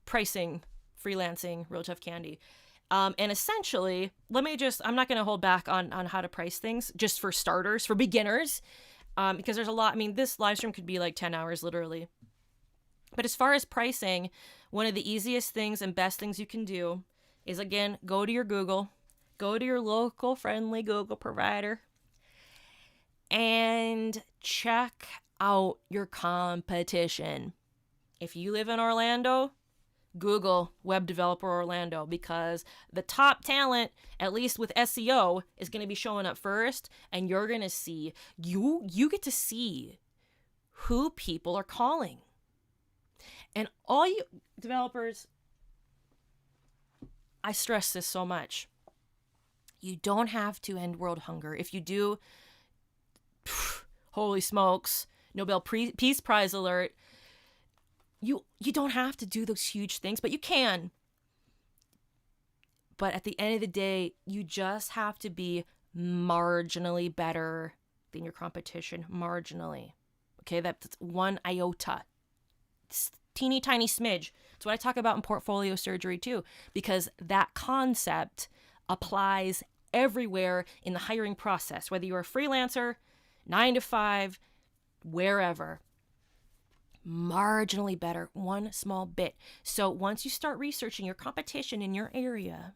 S1: Pricing, freelancing, RealToughCandy. And essentially, I'm not going to hold back on how to price things, just for starters, for beginners, because there's a lot. I mean, this live stream could be like 10 hours, literally. But as far as pricing, one of the easiest things and best things you can do is, again, go to your local friendly Google provider and check out your competition. If you live in Orlando, Google Web Developer Orlando, because the top talent, at least with SEO, is going to be showing up first, and you're going to see, you get to see who people are calling. And all you developers, I stress this so much. You don't have to end world hunger. If you do, holy smokes, Nobel Peace Prize alert. You don't have to do those huge things, but you can. But at the end of the day, you just have to be marginally better than your competition. Marginally. Okay, that's one iota. It's teeny tiny smidge. It's what I talk about in portfolio surgery too, because that concept applies everywhere in the hiring process, whether you're a freelancer, 9 to 5, wherever. Marginally better, one small bit. So once you start researching your competition in your area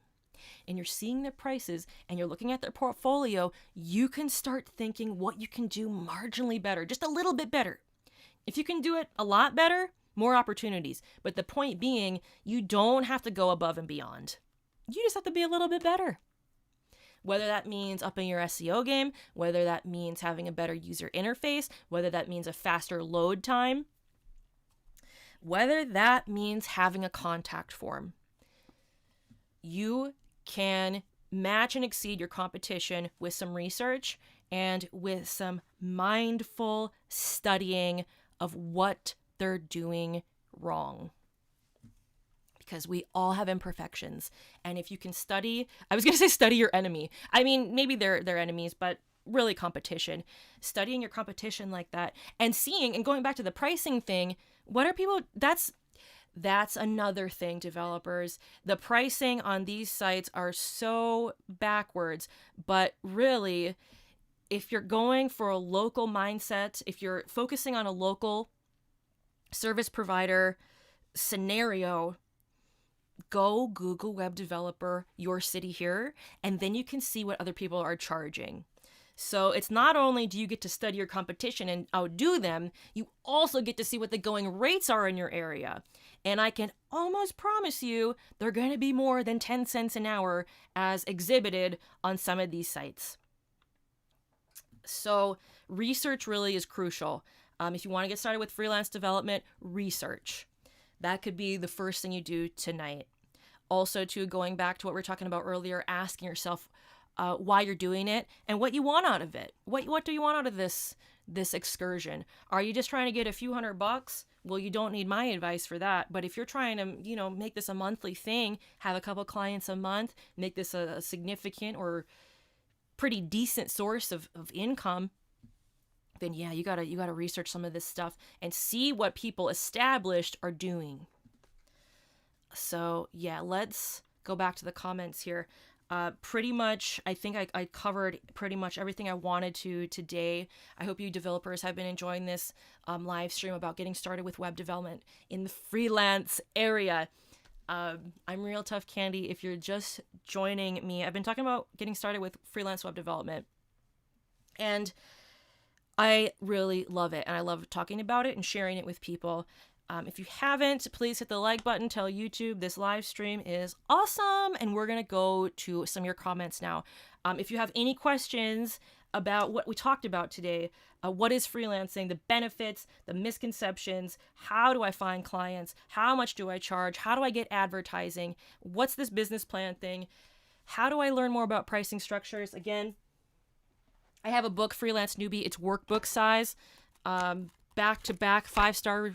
S1: and you're seeing their prices and you're looking at their portfolio, you can start thinking what you can do marginally better, just a little bit better. If you can do it a lot better, more opportunities. But the point being, you don't have to go above and beyond. You just have to be a little bit better. Whether that means upping your SEO game, whether that means having a better user interface, whether that means a faster load time, whether that means having a contact form. You can match and exceed your competition with some research and with some mindful studying of what they're doing wrong. Because we all have imperfections. And if you can study your enemy. I mean, maybe they're enemies, but really competition. Studying your competition like that and seeing, and going back to the pricing thing, what are people, that's another thing, developers. The pricing on these sites are so backwards, but really, if you're going for a local mindset, if you're focusing on a local service provider scenario, go Google Web Developer, your city here, and then you can see what other people are charging. So it's not only do you get to study your competition and outdo them, you also get to see what the going rates are in your area. And I can almost promise you they're going to be more than 10 cents an hour as exhibited on some of these sites. So research really is crucial. If you want to get started with freelance development, research. That could be the first thing you do tonight. Also, too, going back to what we were talking about earlier, asking yourself why you're doing it and what you want out of it. What do you want out of this excursion? Are you just trying to get a few $100? Well, you don't need my advice for that. But if you're trying to, make this a monthly thing, have a couple clients a month, make this a significant or pretty decent source of income, then yeah, you gotta research some of this stuff and see what people established are doing. So yeah, let's go back to the comments here. Pretty much, I think I covered pretty much everything I wanted to today. I hope you developers have been enjoying this live stream about getting started with web development in the freelance area. I'm RealToughCandy. If you're just joining me, I've been talking about getting started with freelance web development. And I really love it. And I love talking about it and sharing it with people. If you haven't, please hit the like button. Tell YouTube this live stream is awesome. And we're going to go to some of your comments now. If you have any questions about what we talked about today, what is freelancing, the benefits, the misconceptions, how do I find clients, how much do I charge, how do I get advertising, what's this business plan thing, how do I learn more about pricing structures? Again, I have a book, Freelance Newbie. It's workbook size. Back-to-back five-star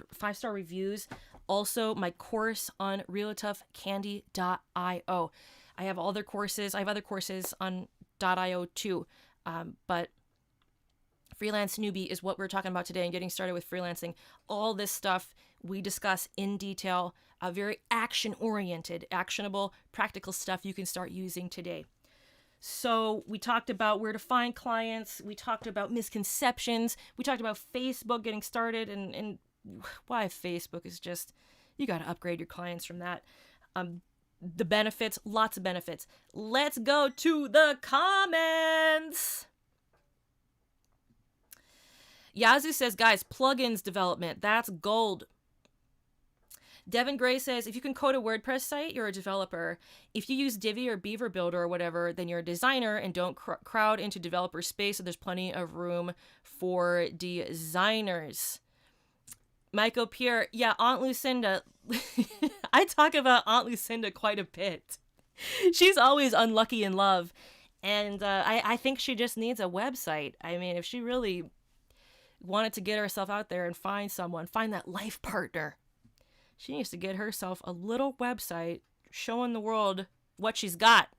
S1: reviews. Also, my course on RealToughCandy.io. I have other courses. I have other courses on .io too. But Freelance Newbie is what we're talking about today and getting started with freelancing. All this stuff we discuss in detail. Very action-oriented, actionable, practical stuff you can start using today. So we talked about where to find clients. We talked about misconceptions. We talked about Facebook getting started and why Facebook is just, you got to upgrade your clients from that. The benefits, lots of benefits. Let's go to the comments. Yazoo says, guys, plugins development, that's gold. Devin Gray says, if you can code a WordPress site, you're a developer. If you use Divi or Beaver Builder or whatever, then you're a designer and don't crowd into developer space. So there's plenty of room for designers. Michael Pierre, yeah, Aunt Lucinda. I talk about Aunt Lucinda quite a bit. She's always unlucky in love. And I think she just needs a website. I mean, if she really wanted to get herself out there and find someone, find that life partner, she needs to get herself a little website showing the world what she's got.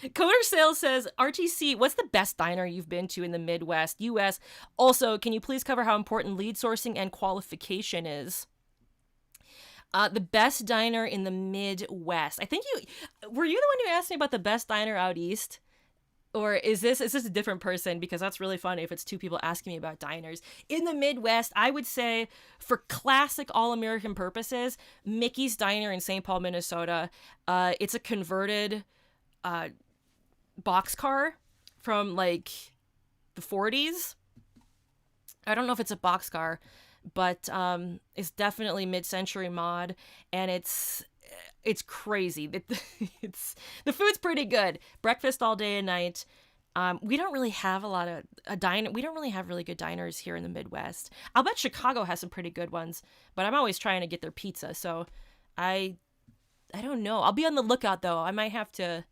S1: Coder Sales says, RTC, what's the best diner you've been to in the Midwest, US? Also, can you please cover how important lead sourcing and qualification is? The best diner in the Midwest. I think were you the one who asked me about the best diner out east? Or is this a different person? Because that's really funny if it's two people asking me about diners. In the Midwest, I would say for classic all-American purposes, Mickey's Diner in St. Paul, Minnesota. It's a converted boxcar from like the 40s. I don't know if it's a boxcar, but it's definitely mid-century mod, and it's crazy. It's the food's pretty good. Breakfast all day and night. We don't really have we don't really have really good diners here in the Midwest. I'll bet Chicago has some pretty good ones, but I'm always trying to get their pizza. So I don't know. I'll be on the lookout though. I might have to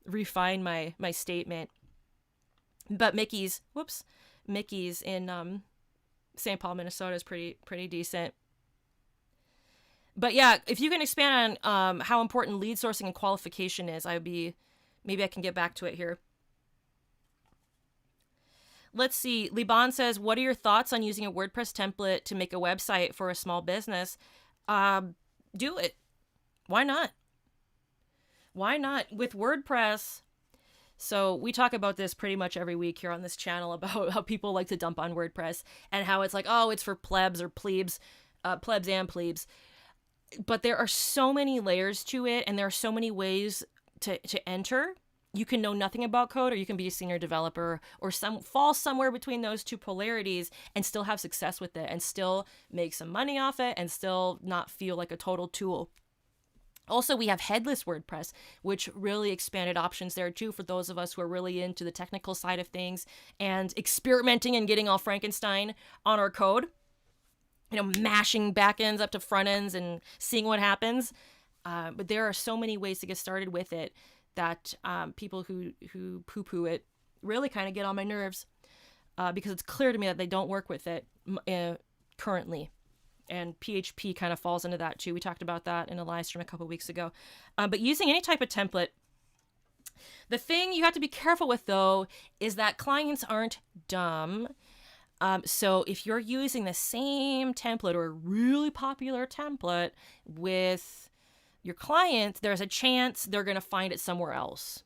S1: refine my statement. But Mickey's in St. Paul, Minnesota is pretty decent. But yeah, if you can expand on how important lead sourcing and qualification is, maybe I can get back to it here. Let's see. Liban says, what are your thoughts on using a WordPress template to make a website for a small business? Do it. Why not? Why not? With WordPress, so we talk about this pretty much every week here on this channel about how people like to dump on WordPress and how it's like, oh, it's for plebs or plebes, plebs and plebes. But there are so many layers to it, and there are so many ways to enter. You can know nothing about code, or you can be a senior developer, or fall somewhere between those two polarities and still have success with it and still make some money off it and still not feel like a total tool. Also, we have headless WordPress, which really expanded options there too for those of us who are really into the technical side of things and experimenting and getting all Frankenstein on our code. Mashing back ends up to front ends and seeing what happens. But there are so many ways to get started with it that people who poo-poo it really kind of get on my nerves because it's clear to me that they don't work with it currently. And PHP kind of falls into that too. We talked about that in a live stream a couple weeks ago. But using any type of template, the thing you have to be careful with though is that clients aren't dumb. So if you're using the same template or a really popular template with your client, there's a chance they're going to find it somewhere else.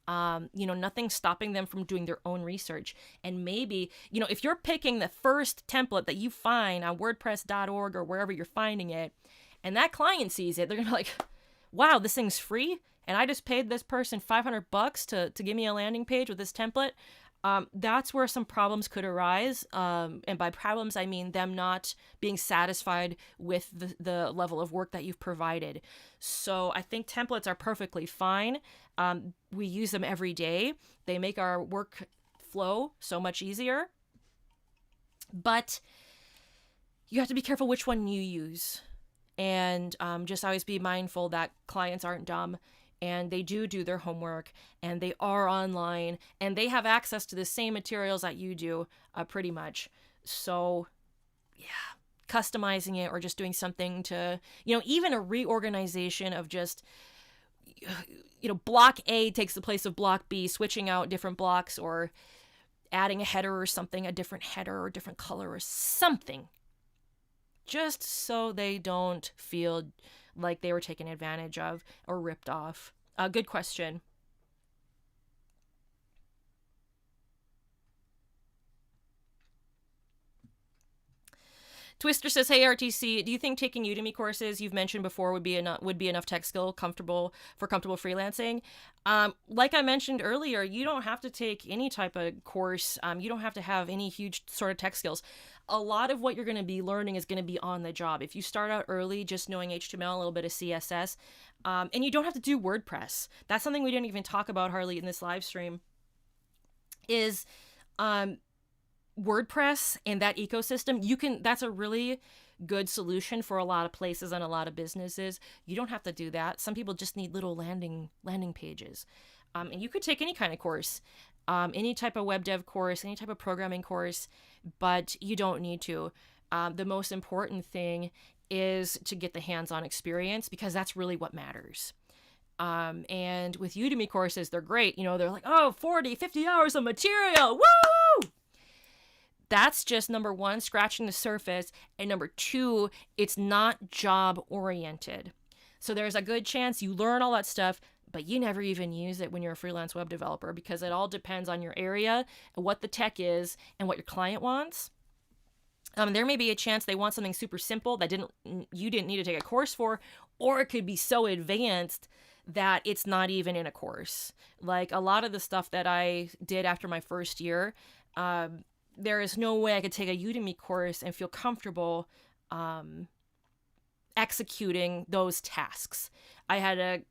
S1: Nothing's stopping them from doing their own research. And maybe, if you're picking the first template that you find on WordPress.org or wherever you're finding it, and that client sees it, they're going to be like, wow, this thing's free. And I just paid this person $500 to give me a landing page with this template. That's where some problems could arise. And by problems, I mean them not being satisfied with the level of work that you've provided. So I think templates are perfectly fine. We use them every day. They make our work flow so much easier. But you have to be careful which one you use. And just always be mindful that clients aren't dumb. And they do their homework, and they are online, and they have access to the same materials that you do, pretty much. So, yeah, customizing it or just doing something to, even a reorganization of just, block A takes the place of block B, switching out different blocks or adding a header or something, a different header or different color or something, just so they don't feel like they were taken advantage of or ripped off. Good question. Twister says, "Hey RTC, do you think taking Udemy courses you've mentioned before would be enough tech skill comfortable freelancing?" Like I mentioned earlier, you don't have to take any type of course. You don't have to have any huge sort of tech skills. A lot of what you're going to be learning is going to be on the job. If you start out early, just knowing HTML, a little bit of CSS, and you don't have to do WordPress. That's something we didn't even talk about hardly in this live stream. Is WordPress and that ecosystem, that's a really good solution for a lot of places and a lot of businesses. You don't have to do that. Some people just need little landing pages. And you could take any kind of course, any type of web dev course, any type of programming course, but you don't need to. The most important thing is to get the hands-on experience, because that's really what matters. And with Udemy courses, they're great. They're like, 40, 50 hours of material. Woo! That's just, number one, scratching the surface. And number two, it's not job oriented. So there's a good chance you learn all that stuff, but you never even use it when you're a freelance web developer, because it all depends on your area and what the tech is and what your client wants. There may be a chance they want something super simple that you didn't need to take a course for, or it could be so advanced that it's not even in a course. Like a lot of the stuff that I did after my first year, there is no way I could take a Udemy course and feel comfortable executing those tasks. I had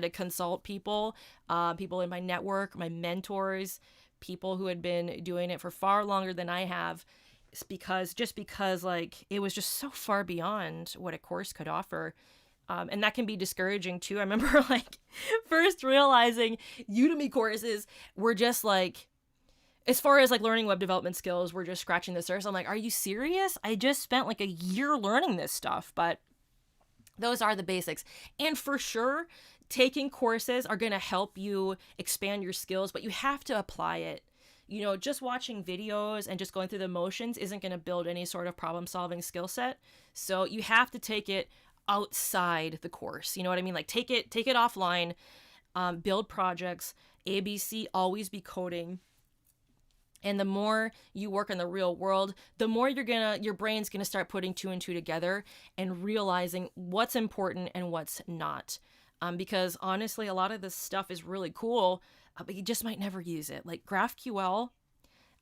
S1: to consult people in my network, my mentors, people who had been doing it for far longer than I have, because like it was just so far beyond what a course could offer. And that can be discouraging too. I remember like first realizing Udemy courses were just like, as far as like learning web development skills, we're just scratching the surface. I'm like, are you serious? I just spent like a year learning this stuff, but those are the basics. And for sure, taking courses are going to help you expand your skills, but you have to apply it. Just watching videos and just going through the motions isn't going to build any sort of problem-solving skill set. So you have to take it outside the course. You know what I mean? Like take it offline, build projects, ABC, always be coding. And the more you work in the real world, the more your brain's gonna start putting two and two together and realizing what's important and what's not. Because honestly, a lot of this stuff is really cool, but you just might never use it. Like GraphQL,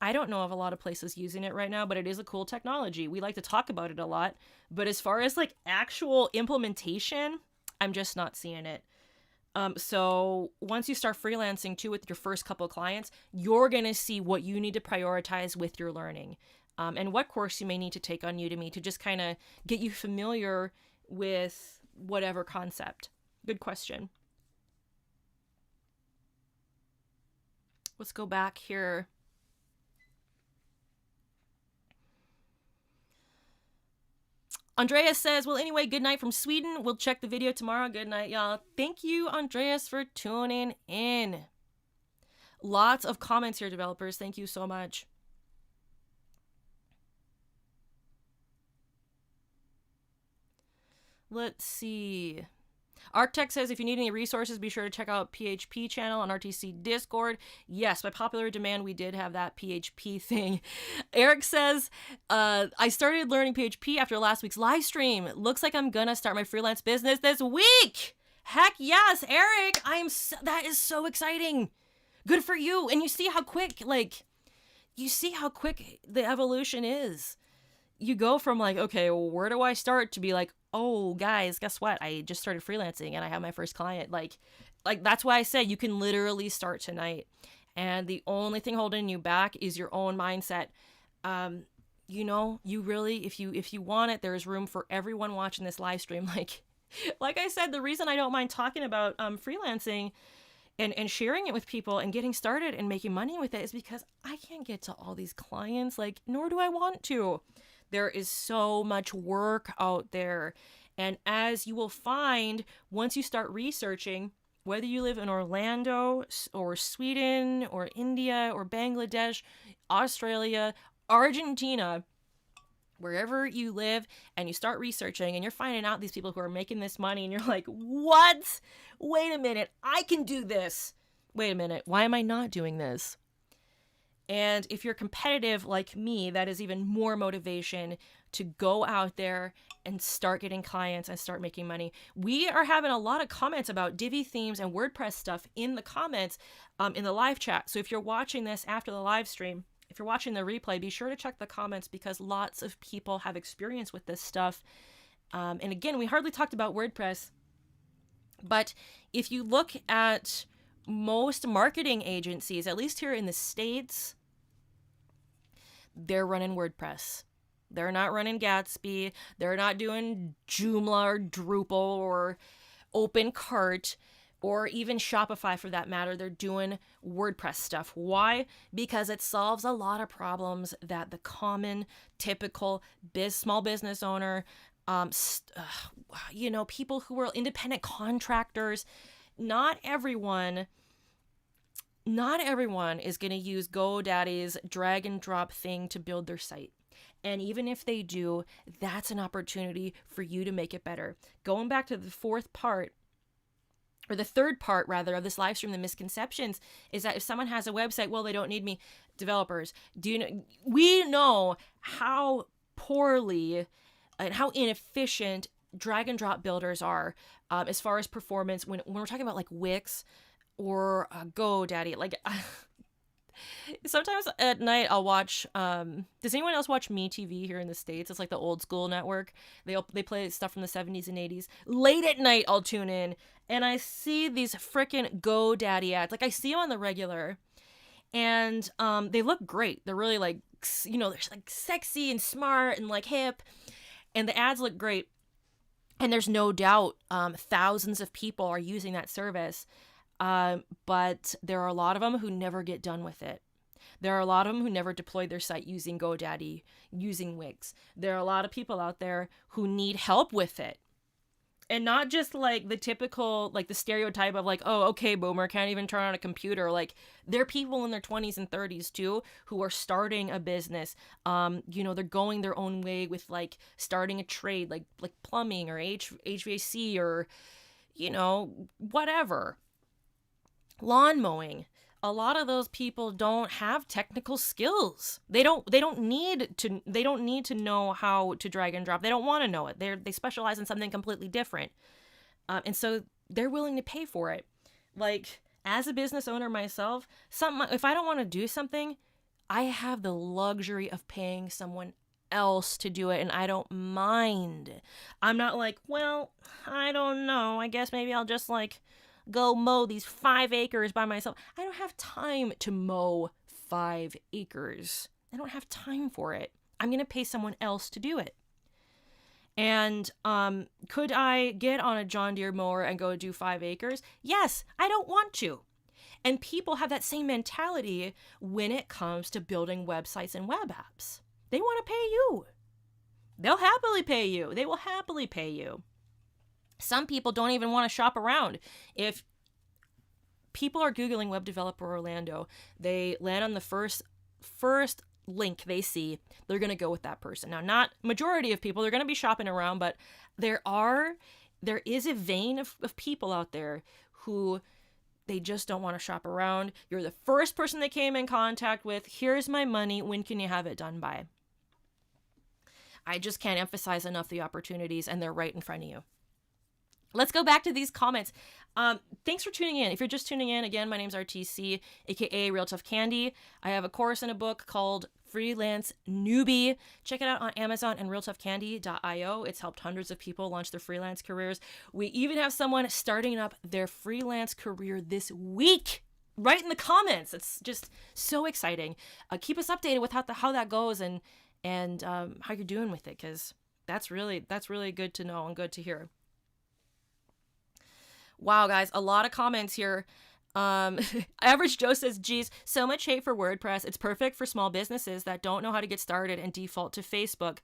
S1: I don't know of a lot of places using it right now, but it is a cool technology. We like to talk about it a lot, but as far as like actual implementation, I'm just not seeing it. So once you start freelancing too with your first couple of clients, you're going to see what you need to prioritize with your learning, and what course you may need to take on Udemy to just kind of get you familiar with whatever concept. Good question. Let's go back here. Andreas says, well, anyway, good night from Sweden. We'll check the video tomorrow. Good night, y'all. Thank you, Andreas, for tuning in. Lots of comments here, developers. Thank you so much. Let's see. Architect says, if you need any resources, be sure to check out PHP channel on RTC Discord. Yes, by popular demand, we did have that PHP thing. Eric says, I started learning PHP after last week's live stream. Looks like I'm gonna start my freelance business this week. Heck yes, Eric. That is so exciting. Good for you. And you see how quick, the evolution is. You go from like, okay, well, where do I start, to be like, oh, guys, guess what? I just started freelancing and I have my first client. Like that's why I say you can literally start tonight. And the only thing holding you back is your own mindset. You really, if you want it, there's room for everyone watching this live stream. Like I said, the reason I don't mind talking about freelancing and sharing it with people and getting started and making money with it is because I can't get to all these clients, nor do I want to. There is so much work out there. And as you will find, once you start researching, whether you live in Orlando or Sweden or India or Bangladesh, Australia, Argentina, wherever you live, and you start researching and you're finding out these people who are making this money, and you're like, what? Wait a minute, I can do this. Wait a minute, why am I not doing this? And if you're competitive like me, that is even more motivation to go out there and start getting clients and start making money. We are having a lot of comments about Divi themes and WordPress stuff in the comments in the live chat. So if you're watching this after the live stream, if you're watching the replay, be sure to check the comments, because lots of people have experience with this stuff. And again, we hardly talked about WordPress, but if you look at most marketing agencies, at least here in the States, they're running WordPress. They're not running Gatsby. They're not doing Joomla or Drupal or OpenCart or even Shopify for that matter. They're doing WordPress stuff. Why? Because it solves a lot of problems that the common, typical small business owner, people who are independent contractors, not everyone is going to use GoDaddy's drag and drop thing to build their site. And even if they do, that's an opportunity for you to make it better. Going back to the third part of this live stream, the misconceptions, is that if someone has a website, well, they don't need me. Developers, we know how poorly and how inefficient drag and drop builders are as far as performance when we're talking about Wix or GoDaddy. Sometimes at night I'll watch, does anyone else watch MeTV here in the States? It's like the old school network. They play stuff from the 70s and 80s. Late at night I'll tune in and I see these freaking GoDaddy ads. I see them on the regular, and they look great. They're really they're sexy and smart and hip, and the ads look great. And there's no doubt thousands of people are using that service. But there are a lot of them who never get done with it. There are a lot of them who never deployed their site using GoDaddy, using Wix. There are a lot of people out there who need help with it. And not just the typical, the stereotype of oh, okay, boomer, can't even turn on a computer. There are people in their 20s and 30s too who are starting a business. They're going their own way with starting a trade, like plumbing or HVAC or, whatever. Lawn mowing. A lot of those people don't have technical skills. They don't need to know how to drag and drop. They don't want to know it. They specialize in something completely different. And so they're willing to pay for it. As a business owner myself, if I don't want to do something, I have the luxury of paying someone else to do it, and I don't mind. I'm not well, I don't know. I guess maybe I'll just go mow these 5 acres by myself. I don't have time to mow 5 acres. I don't have time for it. I'm going to pay someone else to do it. And could I get on a John Deere mower and go do 5 acres? Yes, I don't want to. And people have that same mentality when it comes to building websites and web apps. They want to pay you. They'll happily pay you. They will happily pay you. Some people don't even want to shop around. If people are Googling web developer Orlando, they land on the first link they see, they're going to go with that person. Now, not majority of people, they're going to be shopping around, but there are there is a vein of people out there who they just don't want to shop around. You're the first person they came in contact with. Here's my money. When can you have it done by? I just can't emphasize enough the opportunities, and they're right in front of you. Let's go back to these comments. Thanks for tuning in. If you're just tuning in, again, my name's RTC, aka RealToughCandy. I have a course and a book called Freelance Newbie. Check it out on Amazon and RealToughCandy.io. It's helped hundreds of people launch their freelance careers. We even have someone starting up their freelance career this week. Right in the comments. It's just so exciting. Keep us updated with how that goes and how you're doing with it, because that's really good to know and good to hear. Wow, guys, a lot of comments here. Average Joe says, geez, so much hate for WordPress. It's perfect for small businesses that don't know how to get started and default to Facebook.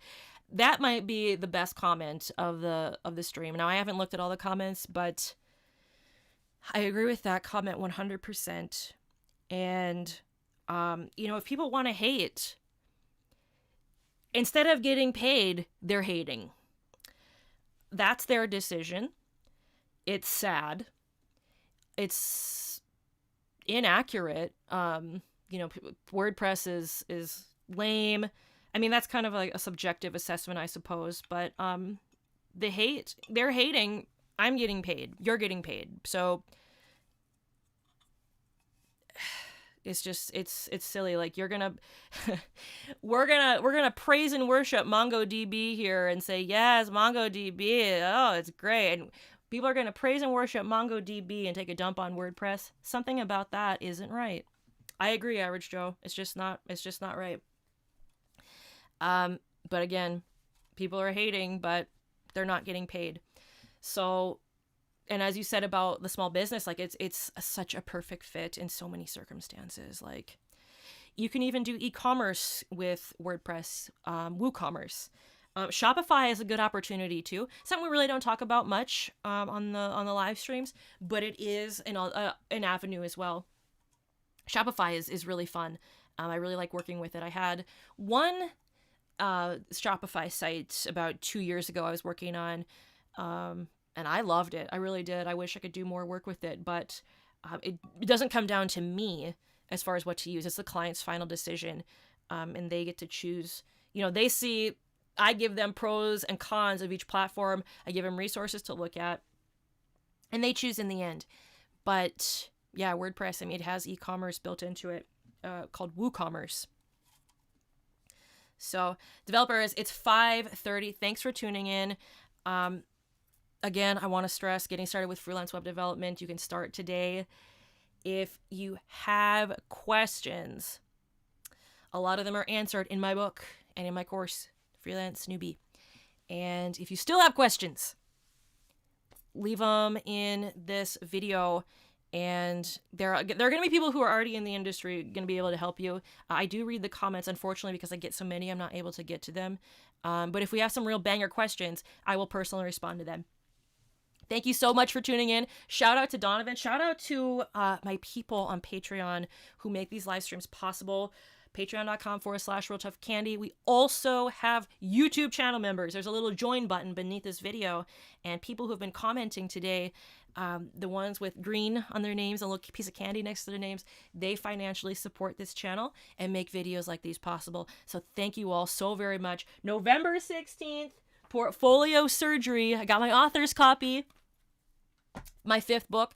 S1: That might be the best comment of the stream. Now, I haven't looked at all the comments, but I agree with that comment 100%. And, if people want to hate, instead of getting paid, they're hating. That's their decision. It's sad. It's inaccurate. WordPress is lame. I mean, that's kind of like a subjective assessment, I suppose. But they're hating. I'm getting paid. You're getting paid. So it's just it's silly. Like, you're gonna we're gonna praise and worship MongoDB here and say, yes, MongoDB, oh, it's great. And people are gonna praise and worship MongoDB and take a dump on WordPress. Something about that isn't right. I agree, Average Joe. It's just not right. But again, people are hating, but they're not getting paid. So, and as you said about the small business, like it's such a perfect fit in so many circumstances. Like, you can even do e-commerce with WordPress, WooCommerce. Shopify is a good opportunity too. Something we really don't talk about much on the live streams, but it is an avenue as well. Shopify is really fun. I really like working with it. I had one Shopify site about 2 years ago I was working on, and I loved it. I really did. I wish I could do more work with it, but it doesn't come down to me as far as what to use. It's the client's final decision, and they get to choose. They see, I give them pros and cons of each platform. I give them resources to look at, and they choose in the end. But yeah, WordPress, I mean, it has e-commerce built into it, called WooCommerce. So, developers, it's 5:30. Thanks for tuning in. Again, I want to stress, getting started with freelance web development, you can start today. If you have questions, a lot of them are answered in my book and in my course, Freelance Newbie. And if you still have questions, leave them in this video. And there are going to be people who are already in the industry going to be able to help you. I do read the comments, unfortunately, because I get so many, I'm not able to get to them. But if we have some real banger questions, I will personally respond to them. Thank you so much for tuning in. Shout out to Donovan. Shout out to my people on Patreon who make these live streams possible. Patreon.com/RealToughCandy. We also have YouTube channel members. There's a little join button beneath this video. And people who have been commenting today, the ones with green on their names, a little piece of candy next to their names, they financially support this channel and make videos like these possible. So thank you all so very much. November 16th, Portfolio Surgery. I got my author's copy. My 5th book.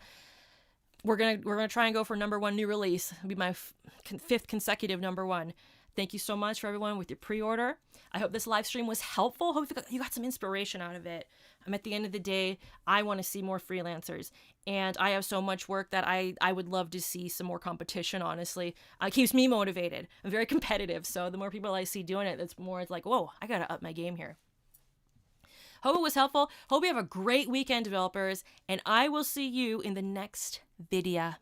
S1: We're gonna try and go for #1 new release. It'll be my 5th consecutive #1. Thank you so much for everyone with your pre-order. I hope this live stream was helpful. Hope you got some inspiration out of it. At the end of the day, I want to see more freelancers, and I have so much work that I would love to see some more competition. Honestly, it keeps me motivated. I'm very competitive, so the more people I see doing it, it's like, whoa, I gotta up my game here. Hope it was helpful. Hope you have a great weekend, developers, and I will see you in the next video.